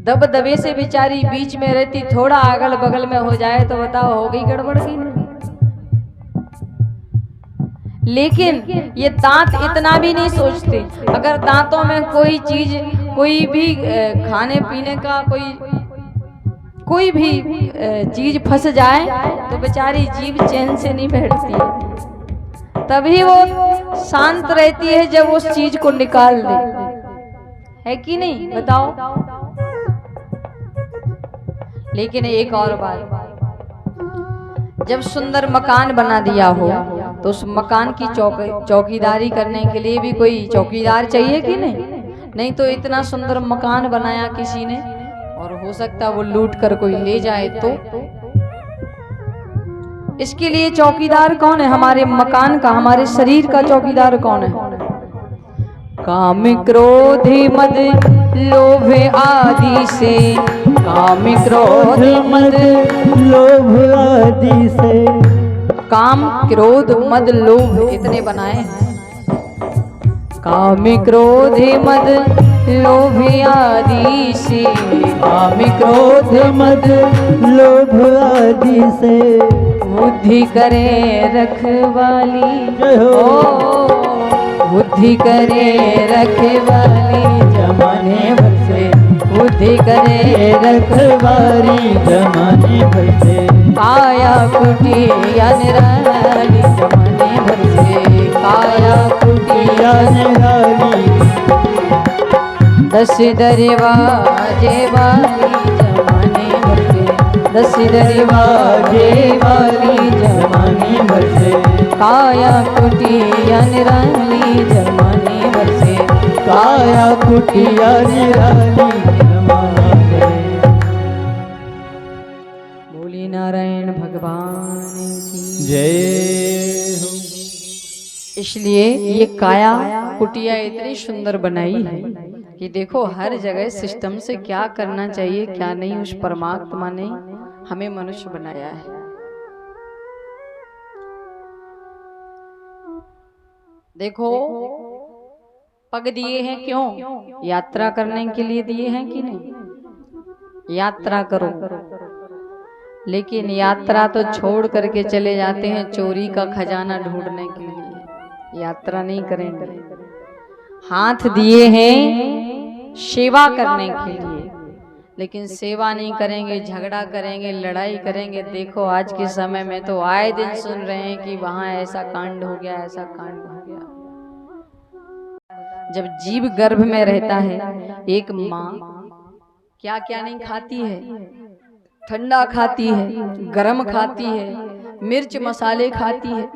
दबदबे से बेचारी बीच में रहती। थोड़ा अगल बगल में हो जाए तो बताओ हो गई गड़बड़ की नहीं। लेकिन ये दांत इतना भी नहीं सोचते। अगर दांतों में कोई चीज, कोई भी खाने पीने का कोई भी चीज फंस जाए तो बेचारी जीभ चैन से नहीं बैठती है। तभी वो शांत रहती है जब उस चीज को निकाल दे, है कि नहीं बताओ। लेकिन एक और बात, जब सुंदर मकान बना दिया हो तो उस मकान की चौकीदारी करने के लिए भी कोई चौकीदार चाहिए कि नहीं। नहीं तो इतना सुंदर मकान बनाया किसी ने और हो सकता वो लूट कर कोई ले जाए तो इसके लिए चौकीदार कौन है। हमारे मकान का, हमारे शरीर का चौकीदार कौन है। काम क्रोध मद लोभ आदि से, काम क्रोध मद लोभ आदि से। काम क्रोध मद लोभ इतने बनाए हैं। काम क्रोध मद लोभ आदि से, काम क्रोध मद लोभ आदि से। बुद्धि करे रखवाली, ओ बुद्धि करे रखवाली जमाने भर से, बुद्धि करे रखवाली जमाने भर से। काया कुटिया निराली जमाने भर से, काया कुटिया निराली। दस दरवाजे वाली जमाने भर से, दस दरवाजे वाली जमाने भर से। काया कुटिया निराली जमाने भर से, काया कुटिया निराली जमाने। बोली नारायण भगवान की जय हो। इसलिए ये काया कुटिया इतनी सुंदर बनाई है कि देखो हर जगह सिस्टम से क्या करना चाहिए क्या नहीं, उस परमात्मा ने हमें मनुष्य बनाया है। देखो पग दिए हैं क्यों? यात्रा करने के लिए दिए हैं कि नहीं? यात्रा करो। लेकिन यात्रा तो छोड़ करके चले जाते हैं चोरी का खजाना ढूंढने के लिए। यात्रा नहीं करेंगे, हाथ दिए हैं सेवा करने के लिए, लेकिन सेवा नहीं करेंगे, झगड़ा करेंगे, लड़ाई करेंगे। देखो आज के समय में तो आए दिन सुन रहे हैं कि वहां ऐसा कांड हो गया, ऐसा कांड हो गया। जब जीव गर्भ में रहता है, एक माँ क्या क्या नहीं खाती है, ठंडा खाती है, गरम खाती है, मिर्च मसाले खाती है,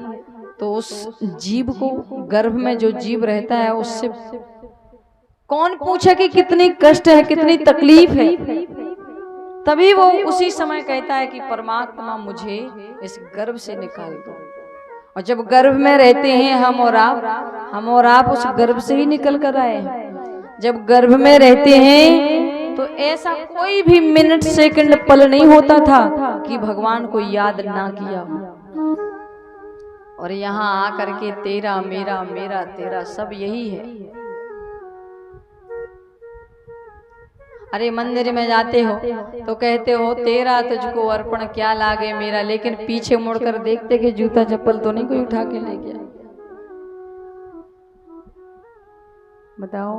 तो उस जीव को, गर्भ में जो जीव रहता है, उससे कौन पूछे कि कितनी कष्ट है, कितनी तकलीफ है। तभी वो उसी समय कहता है कि परमात्मा मुझे इस गर्भ से निकाल दो। और जब गर्भ में रहते हैं हम और आप उस गर्भ से ही निकल कर आए हैं। जब गर्भ में रहते हैं तो ऐसा कोई भी मिनट सेकंड पल नहीं होता था कि भगवान को याद ना किया हो। और यहाँ आकर के तेरा मेरा, मेरा तेरा, सब यही है। अरे मंदिर में जाते हो तो कहते हो तेरा तुझको अर्पण क्या लागे मेरा, लेकिन पीछे मुड़कर देखते कि जूता चप्पल तो नहीं कोई उठा के ले गया। बताओ,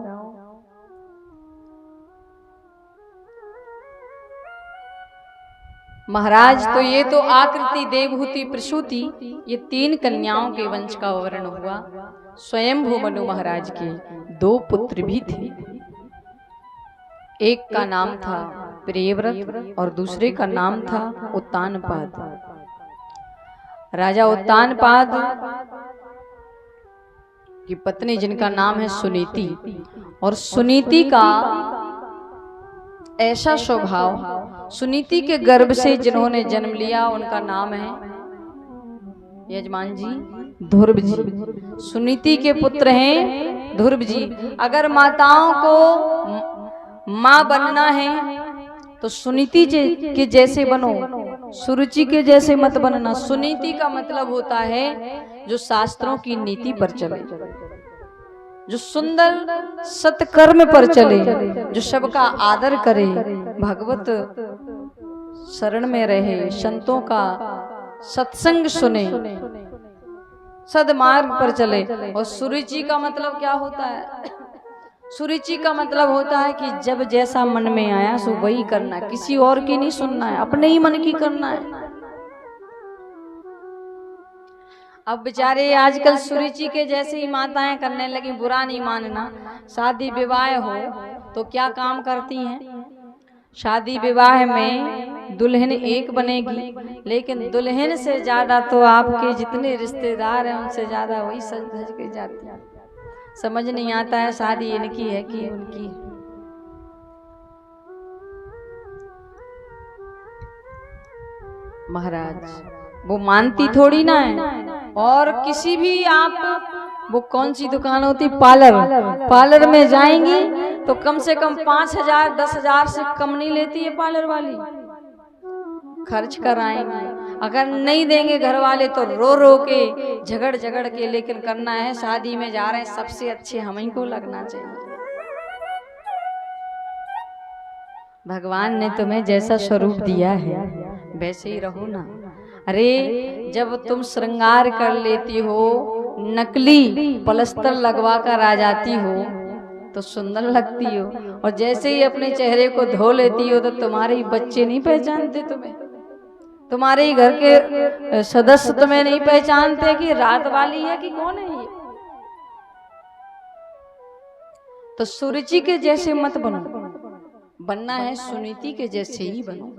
महाराज तो ये तो आकृति, देवहूति, प्रसूति, ये 3 कन्याओं के वंश का वर्णन हुआ। स्वयंभू मनु महाराज के 2 पुत्र भी थे। एक का नाम था प्रियव्रत और दूसरे का नाम था उत्तानपाद। राजा उत्तानपाद की पत्नी जिनका नाम है सुनीति, और सुनीति का ऐसा स्वभाव, सुनीति के गर्भ से जिन्होंने जन्म लिया उनका नाम है यजमान जी ध्रुव जी। सुनीति के पुत्र हैं ध्रुव जी। अगर माताओं को माँ बनना है तो सुनीति के जैसे बनो, सुरुचि के जैसे मत बनना। सुनीति का मतलब होता है जो शास्त्रों की नीति पर चले, जो सुंदर सत्कर्म पर चले, जो सबका आदर करे, भगवत शरण में रहे, संतों का सत्संग सुने, सदमार्ग पर चले। और सुरुचि का मतलब क्या होता है? सुरुचि का मतलब होता है कि जब जैसा मन में आया सो वही करना है, किसी और की नहीं सुनना है, अपने ही मन की करना है। अब बेचारे आजकल सुरुचि के जैसे ही माताएं करने लगी। बुरा नहीं मानना, शादी विवाह हो तो क्या काम करती हैं? शादी विवाह में दुल्हन एक बनेगी, लेकिन दुल्हन से ज्यादा तो आपके जितने रिश्तेदार हैं उनसे ज्यादा वही सज धज के जाती है। समझ नहीं आता है शादी इनकी है कि उनकी। महाराज वो मानती थोड़ी ना है। और किसी भी आप, वो कौन सी दुकान होती, पार्लर में जाएंगी तो कम से कम 5,000 10,000 से कम नहीं लेती है पार्लर वाली। खर्च कराएंगे, अगर नहीं देंगे घर वाले तो रो रो के, झगड़ झगड़ के, लेकिन करना है। शादी में जा रहे हैं, सबसे अच्छे हम ही को लगना चाहिए। भगवान ने तुम्हें जैसा स्वरूप दिया है वैसे ही रहो ना। अरे जब तुम श्रृंगार कर लेती हो, नकली पलस्तर लगवा कर आ जाती हो तो सुंदर लगती हो, और जैसे ही अपने चेहरे को धो लेती हो तो तुम्हारे बच्चे नहीं पहचानते तुम्हें, तुम्हारे ही घर के सदस्य तुम्हें नहीं पहचानते कि रात वाली है कि कौन है ये। तो सुरुचि के जैसे मत बनो, बनना है सुनीति के जैसे ही बनो।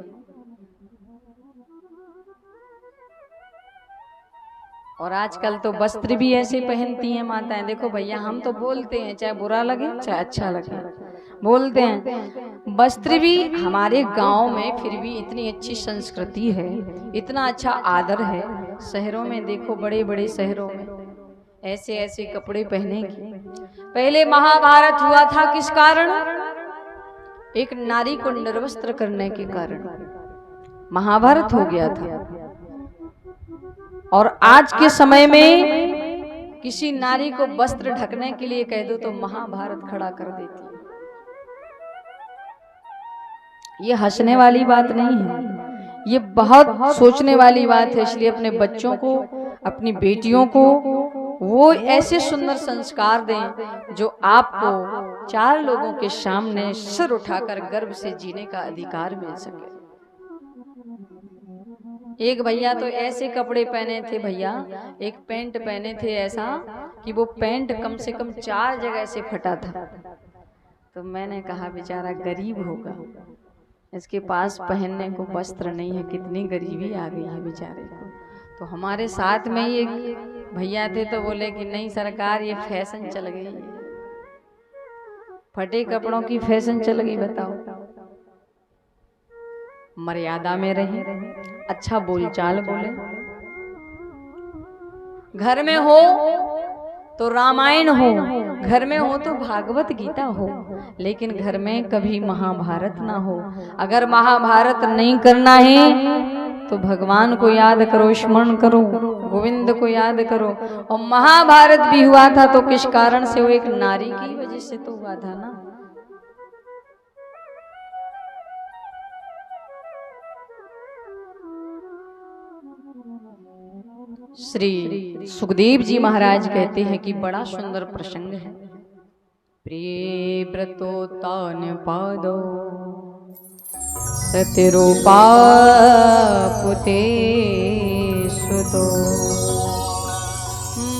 और आजकल तो वस्त्र भी ऐसे पहनती हैं माताएं। देखो भैया, हम तो बोलते हैं, चाहे बुरा लगे चाहे अच्छा लगे, बोलते हैं। वस्त्र भी हमारे गांव में फिर भी इतनी अच्छी संस्कृति है, इतना अच्छा आदर है। शहरों में देखो, बड़े बड़े शहरों में ऐसे ऐसे कपड़े पहनेंगे। पहले महाभारत हुआ था किस कारण? एक नारी को निर्वस्त्र करने के कारण महाभारत हो गया था। और आज के समय में किसी नारी को वस्त्र ढकने के लिए कह दो तो महाभारत खड़ा कर देती है। ये हंसने वाली बात नहीं है, ये बहुत सोचने वाली बात है। इसलिए अपने बच्चों को, अपनी बेटियों को वो ऐसे सुंदर संस्कार दें जो आपको 4 लोगों के सामने सिर उठाकर गर्व से जीने का अधिकार मिल सके। एक भैया तो ऐसे कपड़े पहने थे भैया, एक पैंट पहने थे ऐसा कि वो पैंट कम से कम 4 जगह से फटा था। तो मैंने कहा बेचारा गरीब होगा, इसके पास पहनने को वस्त्र नहीं है, कितनी गरीबी आ गई है बेचारे को। तो हमारे साथ में ही एक भैया थे तो बोले कि नहीं सरकार, ये फैशन चल गई है, फटे कपड़ों की फैशन चल गई। बताओ, मर्यादा में रहें, अच्छा बोलचाल बोले। घर में हो तो रामायण हो, घर में हो तो भागवत गीता हो, लेकिन घर में कभी महाभारत ना हो। अगर महाभारत नहीं करना है तो भगवान को याद करो, स्मरण करो, गोविंद को याद करो। और महाभारत भी हुआ था तो किस कारण से? वो एक नारी की वजह से तो हुआ था ना। श्री सुखदेव जी महाराज कहते हैं कि बड़ा सुंदर प्रसंग है। प्रिय व्रतोत्तान पादो सतिरूपा पुते सुतो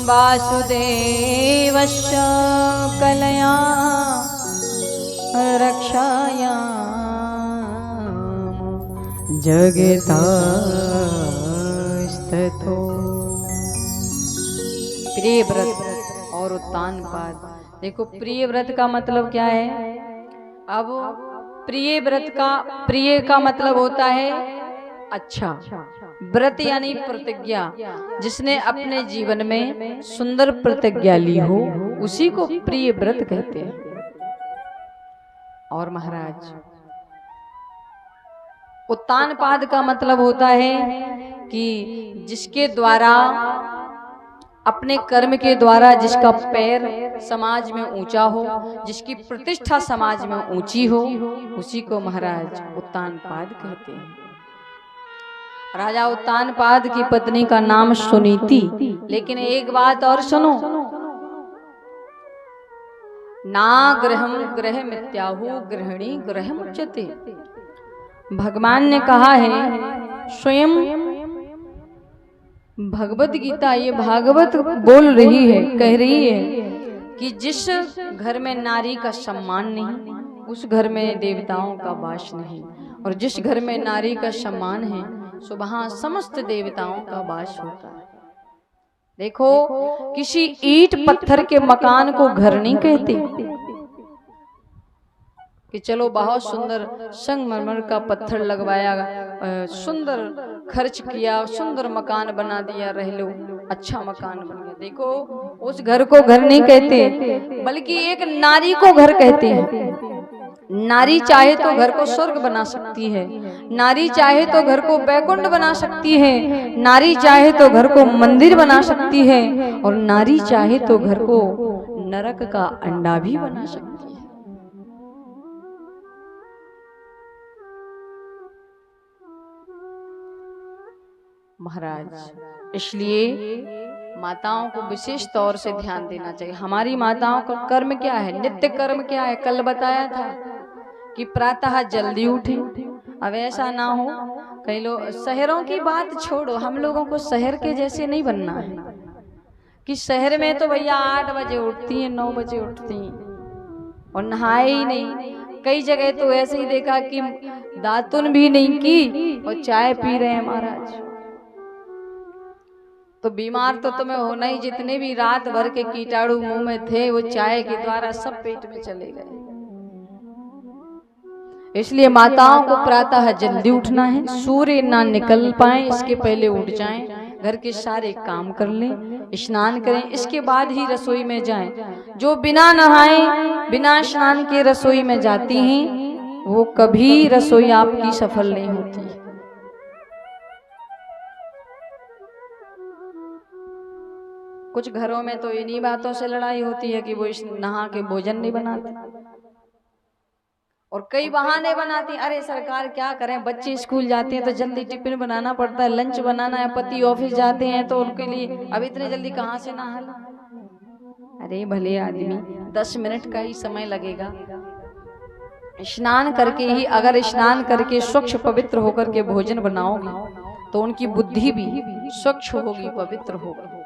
वासुदेवस्य कलया रक्षाया जगतास्ततो। प्रिय व्रत और उत्तान पाद। देखो, प्रिय व्रत का मतलब क्या है? अब प्रिय व्रत का, प्रिय का मतलब होता है अच्छा, व्रत यानी प्रतिज्ञा। जिसने अपने जीवन में सुंदर प्रतिज्ञा ली हो उसी को प्रिय व्रत कहते हैं। और महाराज, उत्तान पाद का मतलब होता है कि जिसके द्वारा, अपने कर्म के द्वारा जिसका पैर समाज में ऊंचा हो, जिसकी प्रतिष्ठा समाज में ऊंची हो, उसी को महाराज उत्तान पाद कहते हैं। राजा उत्तान पाद की पत्नी का नाम सुनीति। लेकिन एक बात और सुनो, ना गृहम गृह मित्याहु गृहिणी गृह मुच्यते। भगवान ने कहा है, स्वयं भगवत गीता, ये भागवत बोल रही है, कह रही है कि जिस घर में नारी का सम्मान नहीं, उस घर में देवताओं का वास नहीं। और जिस घर में नारी का सम्मान है, सो वहां समस्त देवताओं का वास होता है। देखो, किसी ईंट पत्थर के मकान को घर नहीं कहते कि चलो बहुत सुंदर संगमरमर का पत्थर लगवाया, सुंदर खर्च किया, सुंदर मकान बना दिया, रह लो, अच्छा मकान बन गया। देखो, उस घर को घर नहीं कहते, बल्कि एक नारी को घर कहते हैं। नारी चाहे तो घर को स्वर्ग बना सकती है, नारी चाहे तो घर को बैकुंठ बना सकती है, नारी चाहे तो घर को मंदिर बना सकती है, और नारी चाहे तो घर को नरक का अंडा भी बना सकती है। महाराज, इसलिए माताओं को विशेष तौर से ध्यान देना चाहिए। हमारी माताओं का कर्म क्या है, नित्य कर्म क्या है? कल बताया था कि प्रातः जल्दी उठे। अब ऐसा ना हो, कई लोग, शहरों की बात छोड़ो, हम लोगों को शहर के जैसे नहीं बनना है कि शहर में तो भैया 8 बजे उठती हैं, 9 बजे उठती हैं और नहाए ही नहीं। कई जगह तो ऐसे ही देखा कि दातुन भी नहीं की और चाय पी रहे हैं महाराज। तो बीमार तो तुम्हें होना ही, जितने भी रात भर के कीटाणु मुंह में थे वो चाय के द्वारा सब पेट में चले गए। इसलिए माताओं को प्रातः जल्दी उठना है, सूर्य ना निकल पाए इसके पहले उठ जाएं, घर के सारे काम कर लें, स्नान करें, इसके बाद ही रसोई में जाएं। जो बिना नहाए बिना स्नान के रसोई में जाती हैं वो कभी रसोई आपकी सफल नहीं होती। कुछ घरों में तो इन्हीं बातों से लड़ाई होती है कि वो नहा के भोजन नहीं बनाते, और कई बहाने बनाती, अरे सरकार क्या करें, बच्चे स्कूल जाते हैं तो जल्दी टिफिन बनाना पड़ता है, लंच बनाना है, पति ऑफिस जाते हैं तो उनके लिए अब इतने जल्दी कहाँ से नहा लो। अरे भले आदमी 10 मिनट का ही समय लगेगा। स्नान करके ही, अगर स्नान करके स्वच्छ पवित्र होकर के भोजन बनाओगे तो उनकी बुद्धि भी स्वच्छ होगी, पवित्र होगी।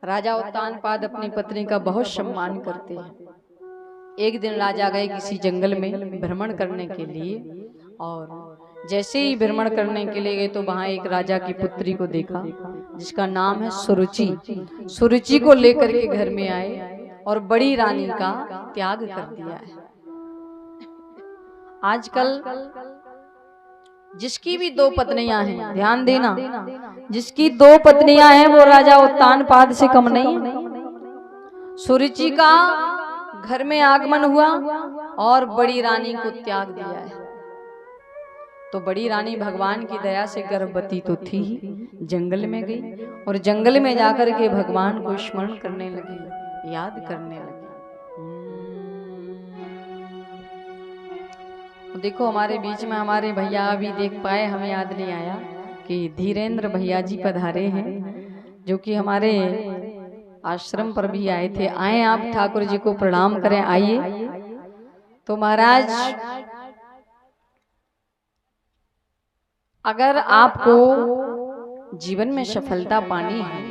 राजा उत्तानपाद अपनी पत्नी का बहुत सम्मान करते हैं। एक दिन राजा गए किसी जंगल में भ्रमण करने के लिए, और जैसे ही भ्रमण करने के लिए गए तो वहां एक राजा की पुत्री को देखा जिसका नाम है सुरुचि। सुरुचि को लेकर के घर में आए और बड़ी रानी का त्याग कर दिया है। आजकल जिसकी भी 2 पत्नियां हैं, ध्यान देना, जिसकी 2 पत्नियां हैं वो राजा उत्तानपाद से कम नहीं है। सुरुचि का घर में आगमन हुआ और बड़ी रानी को त्याग दिया है। तो बड़ी रानी भगवान की दया से गर्भवती तो थी ही, जंगल में गई और जंगल में जाकर के भगवान को स्मरण करने लगी, याद करने लगी। देखो हमारे बीच में हमारे भैया अभी देख पाए, हमें याद नहीं आया कि धीरेन्द्र भैया जी पधारे हैं, जो कि हमारे आश्रम पर भी आए थे। आए आप ठाकुर जी को प्रणाम करें, आइए। तो महाराज, अगर आपको जीवन में सफलता पानी है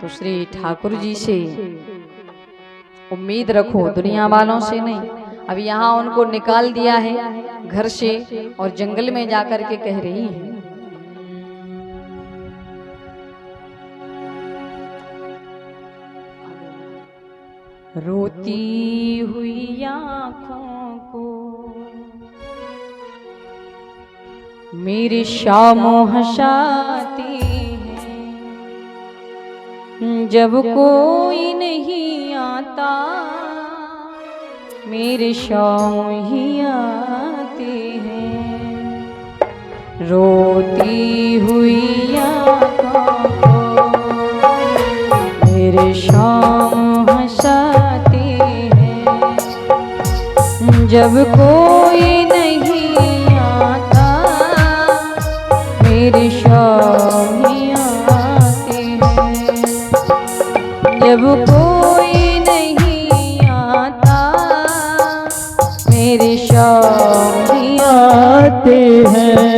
तो श्री ठाकुर जी से उम्मीद रखो, दुनिया वालों से नहीं। अब यहाँ उनको निकाल दिया है घर से और जंगल में जाकर के कह रही है, रोती हुई आँखों को मेरी शाम हंसाती है, जब कोई नहीं आता मेरे शाम ही आती है। रोती हुई आँखों को मेरे शाम हंसाती है, जब कोई नहीं आता मेरी शाम ही आती है। जब कोई नहीं आता मेरी शाम ही आते हैं।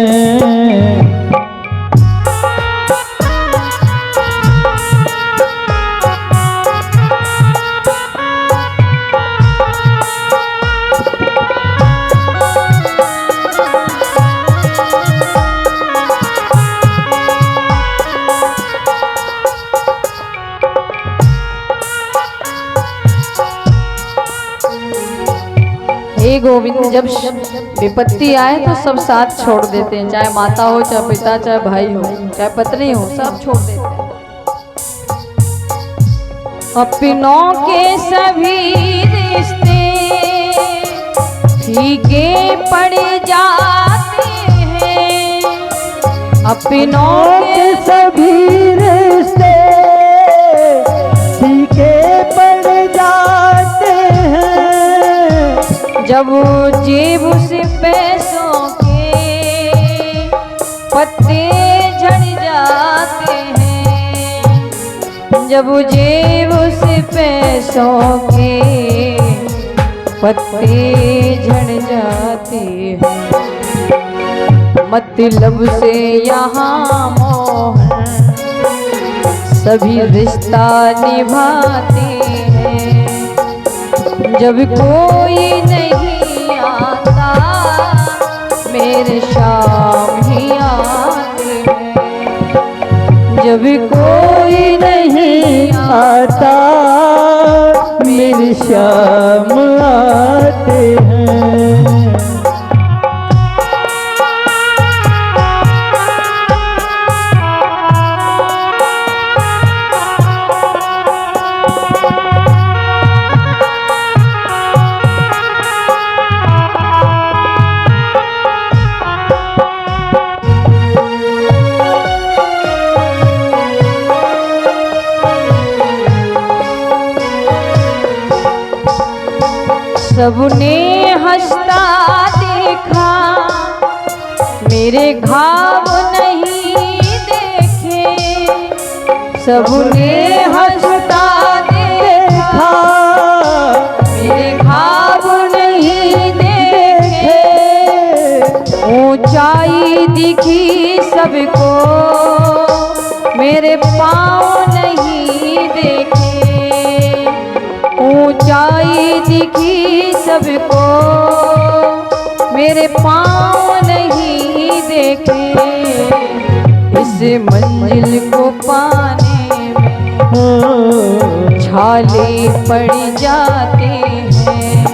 हे गोविंद, जब विपत्ति आए तो सब साथ छोड़ देते हैं, चाहे माता हो, चाहे पिता, चाहे भाई हो, चाहे पत्नी हो, सब छोड़ देते हैं। अपनों के सभी रिश्ते फीके पड़ जाते हैं, अपनों के सभी रिश्ते फीके पड़ जाते हैं, जब जेब से पैसों के पत्ते झड़ जाते हैं, जब जेब से पैसों के पत्ते झड़ जाते हैं, मतलब से यहाँ मोहन सभी रिश्ता निभाते हैं, जब कोई नहीं आता मेरे शाम ही आते हैं, जब कोई नहीं आता मेरी शाम आते हैं। सबने हंसता देखा, मेरे घाव नहीं देखे। सबने हंसता देखा, मेरे घाव नहीं देखे। ऊंचाई दिखी सबको, मेरे पाँव नहीं देखे। ऊंचाई दिखी सबको, मेरे पाँव नहीं देखे। इस मंजिल को पाने में छाले पड़ जाते हैं।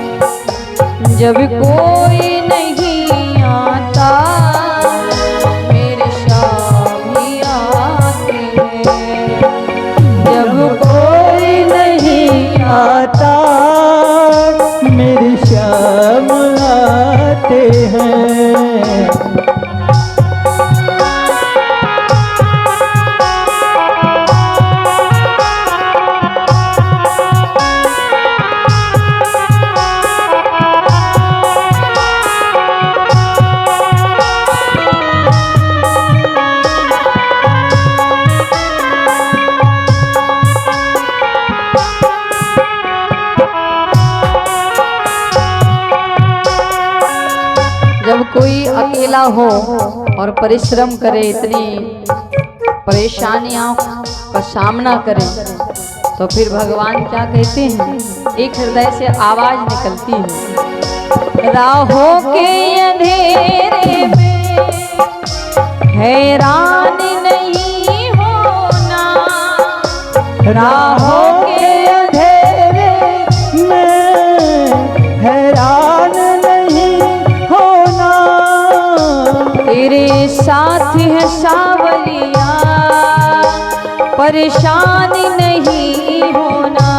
जब कोई नहीं आता, मेरे शामी आते हैं। जब कोई नहीं आता मेरी शाम आते हैं। जब कोई अकेला हो और परिश्रम करे, इतनी परेशानियों का सामना करे, तो फिर भगवान क्या कहते हैं? एक हृदय से आवाज निकलती है, राहों के अंधेरे में हैरान नहीं होना। राहों के अंधेरे में हैरान नहीं होना। तेरे साथ है सावरिया, परेशान नहीं होना।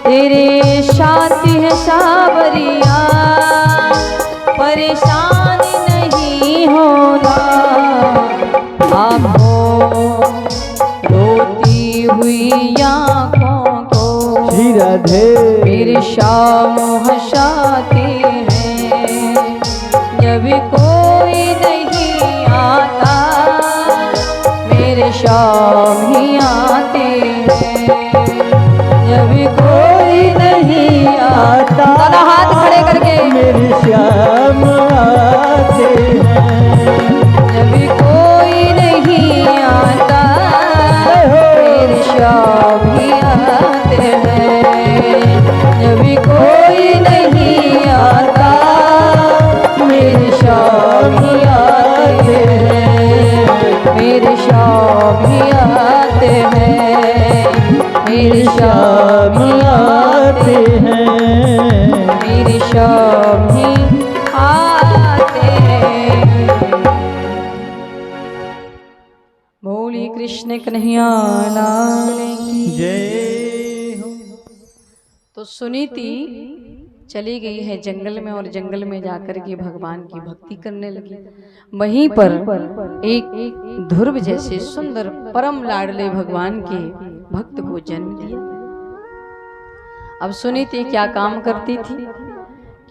तेरे साथ है सावरिया, परेशान नहीं होना। आँखों रोती हुई आँखों को श्री राधे मेरे शाम हंसाते हैं। जब कोई नहीं आता, मेरे शाम ही आते हैं। जब कोई नहीं आता, दादा हाथ खड़े करके, मेरी शाम आते हैं। जब कोई नहीं आता, मेरे शाम ही आते हैं। जब कोई नहीं आता, मेरे शाम ही आते हैं। मेरे शाम ही आते हैं। मेरे शाम ही आते हैं। मेरे शाम ही आते हैं। बोली कृष्ण कन्हैया लाल की जय हो। तो सुनीति चली गई है जंगल में, और जंगल में जाकर के भगवान की भक्ति करने लगी। वहीं पर एक ध्रुव जैसे सुंदर परम लाडले भगवान के भक्त को जन्म दिया। अब सुनीति क्या काम करती थी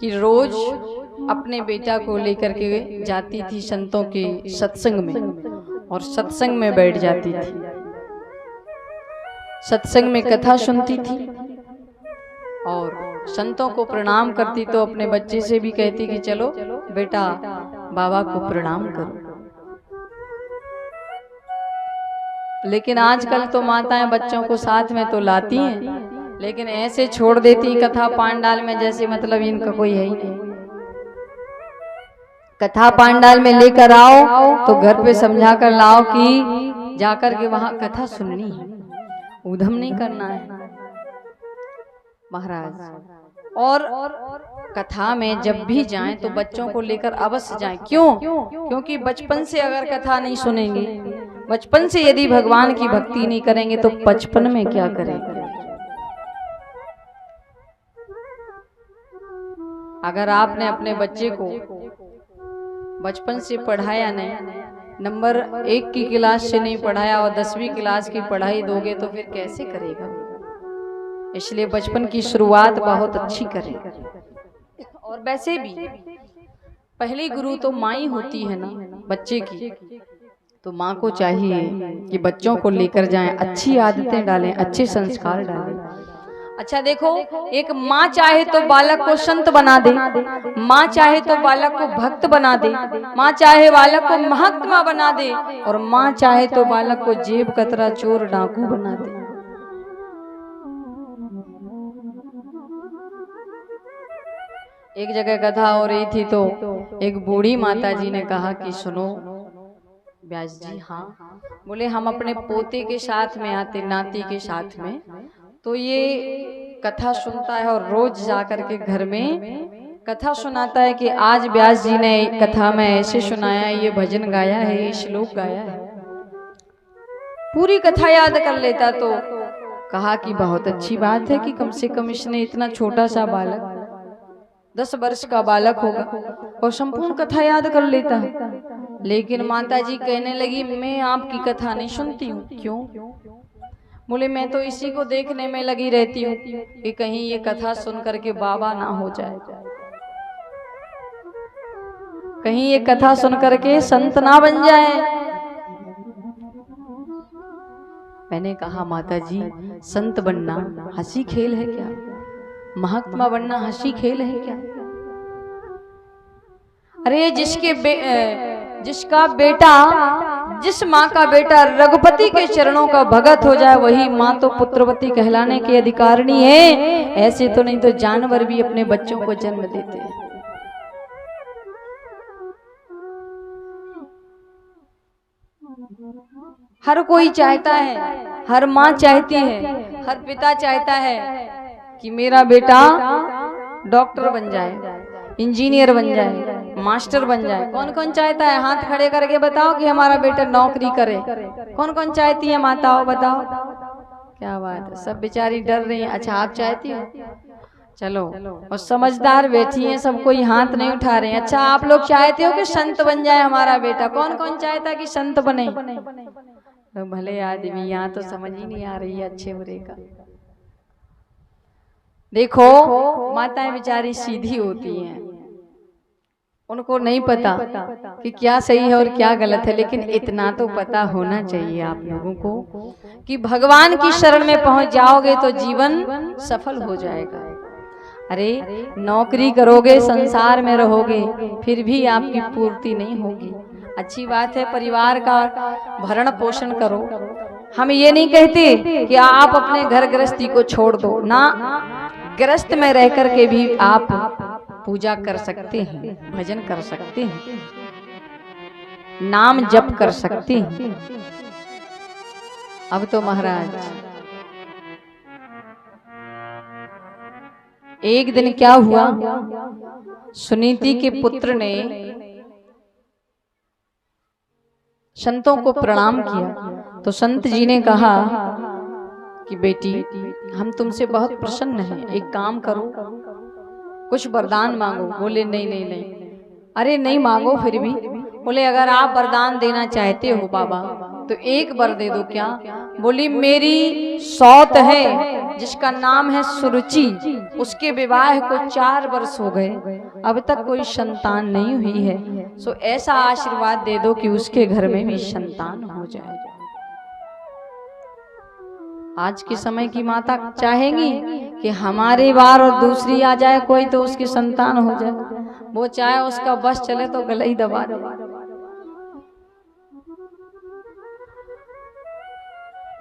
कि रोज अपने बेटा को लेकर के जाती थी संतों के सत्संग में, और सत्संग में बैठ जाती थी। सत्संग में कथा सुनती थी और संतों को प्रणाम करती, तो अपने बच्चे से भी कहती कि चलो बेटा बाबा को प्रणाम करो। लेकिन आजकल तो माताएं बच्चों को साथ में तो लाती हैं, लेकिन ऐसे छोड़ देती कथा पांडाल में जैसे मतलब इनका कोई है ही नहीं। कथा पांडाल में लेकर आओ तो घर पे समझा कर लाओ कि जाकर के वहां कथा सुननी है, उधम नहीं करना है महाराज। और कथा में जब भी जाएं तो बच्चों को लेकर अवश्य जाएं। क्यों? क्योंकि बचपन से अगर कथा नहीं सुनेंगे, बचपन से यदि भगवान की भक्ति नहीं करेंगे, तो बचपन में क्या करेंगे? अगर आपने अपने बच्चे को बचपन से पढ़ाया नहीं, नंबर 1 की क्लास से नहीं पढ़ाया और 10वीं क्लास की पढ़ाई दोगे तो फिर कैसे करेगा? इसलिए बचपन की शुरुआत बहुत अच्छी करें। और वैसे भी पहली गुरु तो माँ ही होती है ना बच्चे की, तो माँ को चाहिए कि बच्चों को लेकर जाएं, अच्छी आदतें डालें, अच्छे संस्कार डालें। अच्छा देखो, एक माँ चाहे तो बालक को संत बना दे, माँ चाहे तो बालक को भक्त बना दे, माँ चाहे बालक को महात्मा बना दे, और माँ चाहे तो बालक को जेब कतरा चोर डाकू बना दे। एक जगह कथा हो रही थी तो एक बूढ़ी माता जी ने कहा कि सुनो व्यास जी, हाँ। बोले हम अपने पोते के साथ में आते, नाती के साथ में, तो ये कथा सुनता है और रोज जाकर के घर में कथा सुनाता है कि आज व्यास जी ने कथा में ऐसे सुनाया है, ये भजन गाया है, ये श्लोक गाया है। पूरी कथा याद कर लेता। तो कहा कि बहुत अच्छी बात है कि कम से कम इसने इतना छोटा सा बालक 10 वर्ष का बालक होगा और संपूर्ण कथा याद कर लेता है। लेकिन माता जी कहने लगी मैं आपकी कथा नहीं सुनती हूँ। क्यों? बोले मैं तो इसी को देखने में लगी रहती हूँ कि कहीं ये कथा सुन करके बाबा ना हो जाए, कहीं ये कथा सुन करके संत ना बन जाए। मैंने कहा माता जी, संत बनना हंसी खेल है क्या? महात्मा बनना हंसी खेल है क्या? अरे जिसका बेटा, जिस माँ का बेटा रघुपति के चरणों का भगत हो जाए, वही माँ तो पुत्रवती कहलाने की अधिकारिणी है। ऐसे तो नहीं तो जानवर भी अपने बच्चों को जन्म देते हैं। हर कोई चाहता है, हर माँ चाहती है, हर पिता चाहता है कि मेरा बेटा डॉक्टर बन जाए, इंजीनियर बन जाए, मास्टर बन जाए। कौन कौन चाहता है? हाथ खड़े करके बताओ कि हमारा बेटा नौकरी करे। कौन कौन चाहती है माताओं? बताओ। क्या बात है, सब बेचारी डर रही है। अच्छा आप चाहती हो? चलो, और समझदार बैठी हैं, सब कोई हाथ नहीं उठा रहे हैं। अच्छा आप लोग चाहते हो कि संत बन जाए हमारा बेटा? कौन कौन चाहता है कि संत बने? तो भले आदमी, यहाँ तो समझ ही नहीं आ रही है अच्छे बुरे का। देखो माताएं बेचारी सीधी होती हैं, उनको नहीं पता कि क्या सही है और क्या गलत है, लेकिन इतना तो पता होना चाहिए आप लोगों को कि भगवान की शरण में पहुंच जाओगे तो जीवन सफल हो जाएगा। अरे नौकरी करोगे, संसार में रहोगे, फिर भी आपकी पूर्ति नहीं होगी। अच्छी बात है परिवार का भरण पोषण करो। हम ये नहीं कहते कि आप अपने घर गृहस्थी को छोड़ दो ना, गृहस्थ में रह कर के भी आप पूजा कर सकते हैं, भजन कर सकते हैं, नाम जप कर सकते हैं। अब तो महाराज एक दिन क्या हुआ, सुनीति के पुत्र ने संतों को प्रणाम किया तो संत जी ने कहा कि बेटी हम तुमसे बहुत प्रसन्न हैं, एक काम करो, कुछ वरदान मांगो। बोले नहीं नहीं नहीं। अरे नहीं मांगो फिर भी। बोले अगर आप वरदान देना चाहते हो बाबा तो एक वर दे दो। क्या? बोली मेरी सौत है जिसका नाम है सुरुचि, उसके विवाह को 4 वर्ष हो गए, अब तक कोई संतान नहीं हुई है, सो ऐसा आशीर्वाद दे दो कि उसके घर में भी संतान हो जाए। आज के समय की माता चाहेंगी कि हमारी बार और दूसरी आ जाए कोई तो उसकी संतान हो जाए, वो चाहे उसका बस चले तो गला ही दबा दे।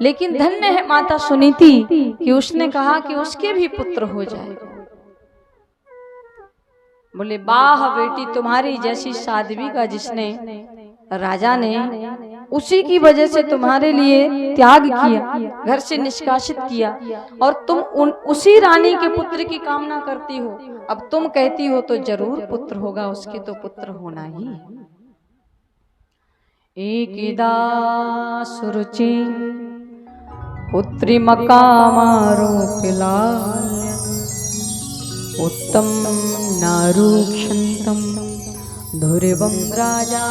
लेकिन धन्य है माता सुनीति कि उसने कहा कि उसके भी पुत्र हो जाए। बोले वाह बेटी, तुम्हारी जैसी साध्वी का जिसने राजा ने उसी की वजह से तुम्हारे लिए त्याग किया, घर से निष्कासित किया, और तुम उसी रानी के पुत्र की कामना करती हो। अब तुम कहती हो तो जरूर पुत्र होगा, उसके तो पुत्र होना ही है। एकिदा सुरुचि पुत्री मकामारोपिलाल्य उत्तम नारूक्षन्तम धुरिवं राजा।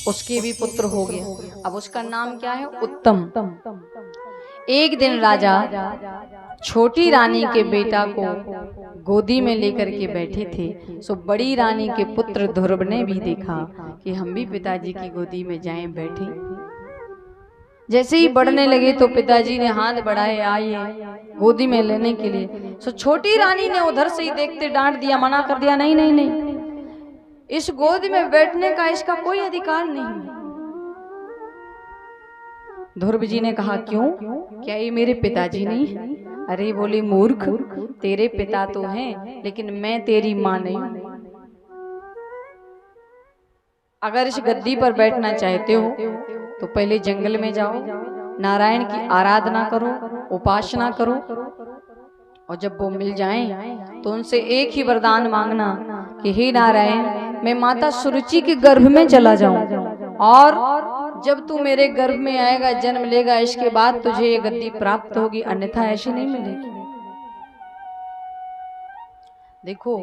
उसके भी पुत्र हो गए। अब उसका नाम क्या है? उत्तम। एक दिन राजा छोटी रानी के बेटा को गोदी में लेकर के बैठे थे। सो बड़ी रानी के पुत्र ध्रुव ने भी देखा कि हम भी पिताजी की गोदी में जाएं, बैठे। जैसे ही बढ़ने लगे तो पिताजी ने हाथ बढ़ाए, आइए गोदी में लेने के लिए। सो छोटी रानी ने उधर से ही देखते डांट दिया, मना कर दिया, नहीं नहीं नहीं, इस गोद में बैठने का इसका कोई अधिकार नहीं। ध्रुव जी ने कहा, क्यों, क्या ये मेरे पिताजी नहीं है? अरे बोली, मूर्ख, तेरे पिता तो हैं, लेकिन मैं तेरी माँ नहीं। अगर इस गद्दी पर बैठना चाहते हो तो पहले जंगल में जाओ, नारायण की आराधना करो, उपासना करो, और जब वो मिल जाएं तो उनसे एक ही वरदान मांगना कि हे नारायण, मैं माता सुरुचि के गर्भ में चला जाऊं, और जब तू मेरे गर्भ में आएगा, जन्म लेगा, इसके बाद तुझे ये गद्दी प्राप्त होगी, अन्यथा ऐसी नहीं मिलेगी। देखो,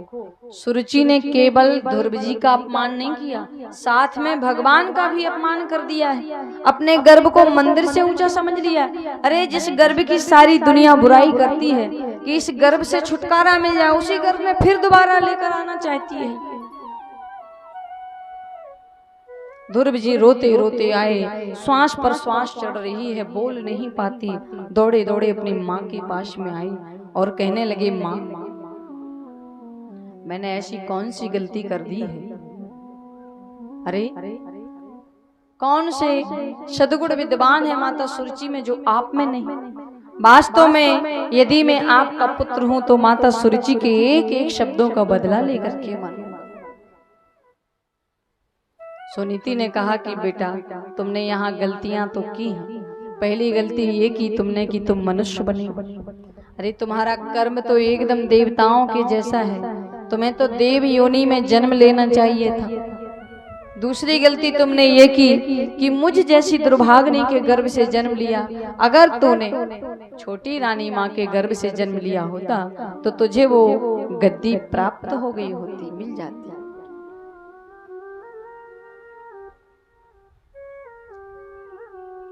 सुरुचि ने केवल ध्रुव जी का अपमान नहीं किया, साथ में भगवान का भी अपमान कर दिया है। अपने गर्भ को मंदिर से ऊंचा समझ लिया। अरे जिस गर्भ की सारी दुनिया बुराई करती है कि इस गर्भ से छुटकारा मिल जाए, उसी गर्भ में फिर दोबारा लेकर आना चाहती है। ध्रुव जी रोते रोते आए, श्वास पर श्वास चढ़ रही है, बोल नहीं पाती, दौड़े दौड़े अपनी माँ के पास में आई और कहने लगे, माँ, मैंने ऐसी कौन सी गलती कर दी है? अरे कौन से सद्गुण विद्वान है माता सुरुचि में जो आप में नहीं? वास्तव में यदि मैं आपका पुत्र हूं तो माता सुरुचि के एक एक शब्दों का बदला लेकर के मानो। सुनीति ने कहा कि बेटा, तुमने यहाँ गलतियां तो की हैं। पहली गलती ये की तुमने कि तुम मनुष्य बने। अरे तुम्हारा कर्म तो एकदम देवताओं के जैसा है, तुम्हें तो देव योनि में जन्म लेना चाहिए था। दूसरी गलती तुमने ये की कि मुझ जैसी दुर्भाग्नि के गर्भ से जन्म लिया। अगर तूने छोटी रानी माँ के गर्भ से जन्म लिया होता तो तुझे वो गद्दी प्राप्त हो गई होती, मिल जाती।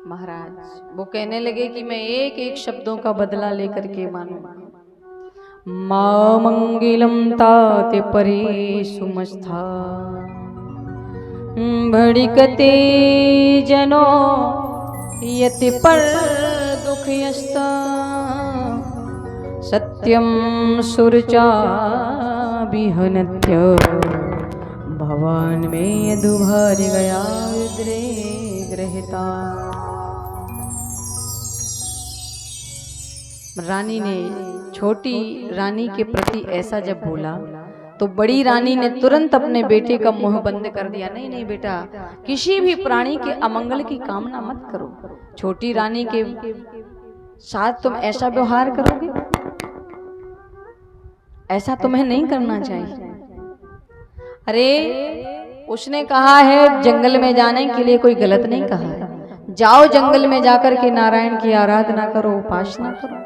महाराज वो कहने लगे कि मैं एक एक शब्दों का बदला लेकर के मानूंगा। मां मंगलम ताते परे सुमस्था भड़िकते जनो यति पर दुख यस्ता सत्यम सुरचा विहनत्य भवान में यदुभार गया रुद्रे ग्रहिता। रानी ने छोटी रानी के प्रति ऐसा जब बोला तो बड़ी रानी ने तुरंत अपने बेटे का मुंह बंद कर दिया। नहीं नहीं बेटा, किसी भी प्राणी के अमंगल की कामना मत करो। छोटी रानी के साथ तुम ऐसा व्यवहार करोगे, ऐसा तुम्हें नहीं करना चाहिए। अरे उसने कहा है जंगल में जाने के लिए, कोई गलत नहीं कहा है। जाओ जंगल में जाकर के नारायण की आराधना करो, उपासना करो,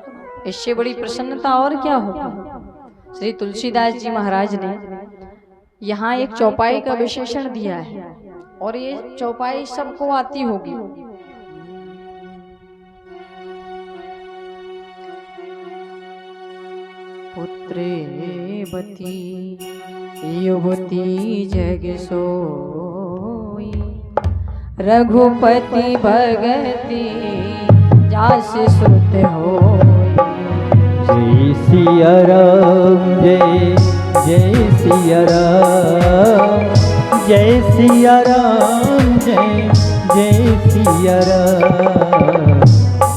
इससे बड़ी प्रसन्नता और क्या होगी। श्री तुलसीदास जी महाराज ने यहाँ एक चौपाई का विशेषण दिया है और ये चौपाई सबको आती होगी। पुत्रेवती युवती जग सोई रघुपति भगति जास श्रुत होई। जय सिया राम, जय जय सिया राम, जय सिया राम, जय जय सिया राम।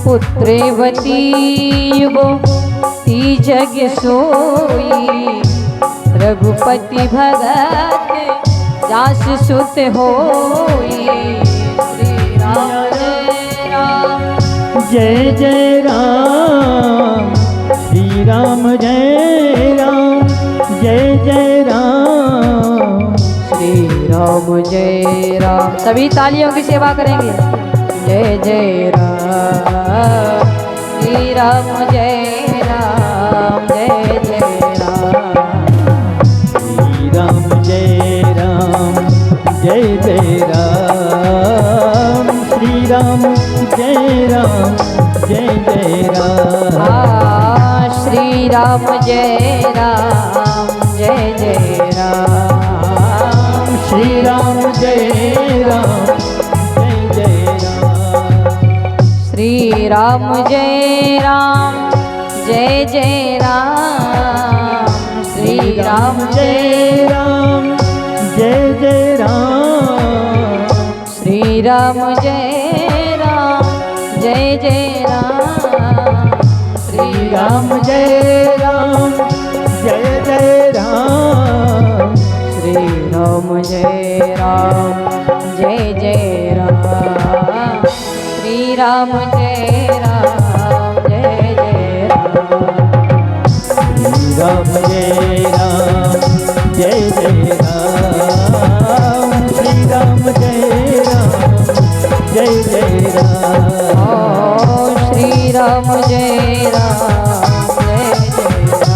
पुत्रेवती युवती जग सोई रघुपति भगत जास सुत होई। श्री राम जय राम, जय जय राम, श्री राम जय राम, जय जय राम, श्री राम जय राम। सभी तालियों की सेवा करेंगे। जय जय राम, श्री राम जय राम, जय जय राम, श्री राम जय राम, जय जय राम, राम जय राम जय जय राम श्री राम जय राम जय जय राम श्री राम जय राम जय जय राम श्री राम जय राम जय जय राम श्री राम जय राम जय जय राम श्री राम जय राम जय जय राम राम जय राम जय जय राम श्री राम जय राम जय जय राम श्री राम जय राम जय जय राम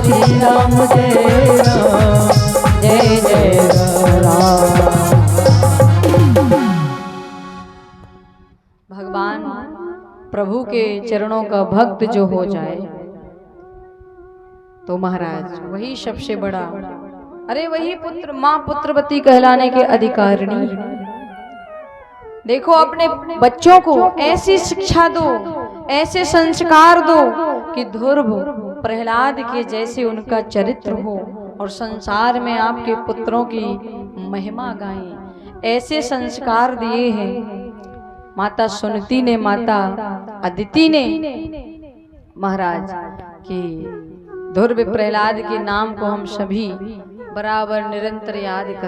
श्री राम जय राम जय जय राम। भगवान प्रभु के चरणों का भक्त जो हो जाए तो महाराज वही सबसे बड़ा, अरे वही पुत्र माँ पुत्रवती कहलाने के अधिकारिणी है। देखो अपने बच्चों को ऐसी शिक्षा दो, ऐसे संस्कार दो कि ध्रुव प्रहलाद के जैसे उनका चरित्र हो और संसार में आपके पुत्रों की महिमा गाएं। ऐसे संस्कार दिए हैं माता सुनती ने, माता अदिति ने महाराज कि ध्रुव प्रहलाद के नाम को हम सभी बराबर निरंतर याद कर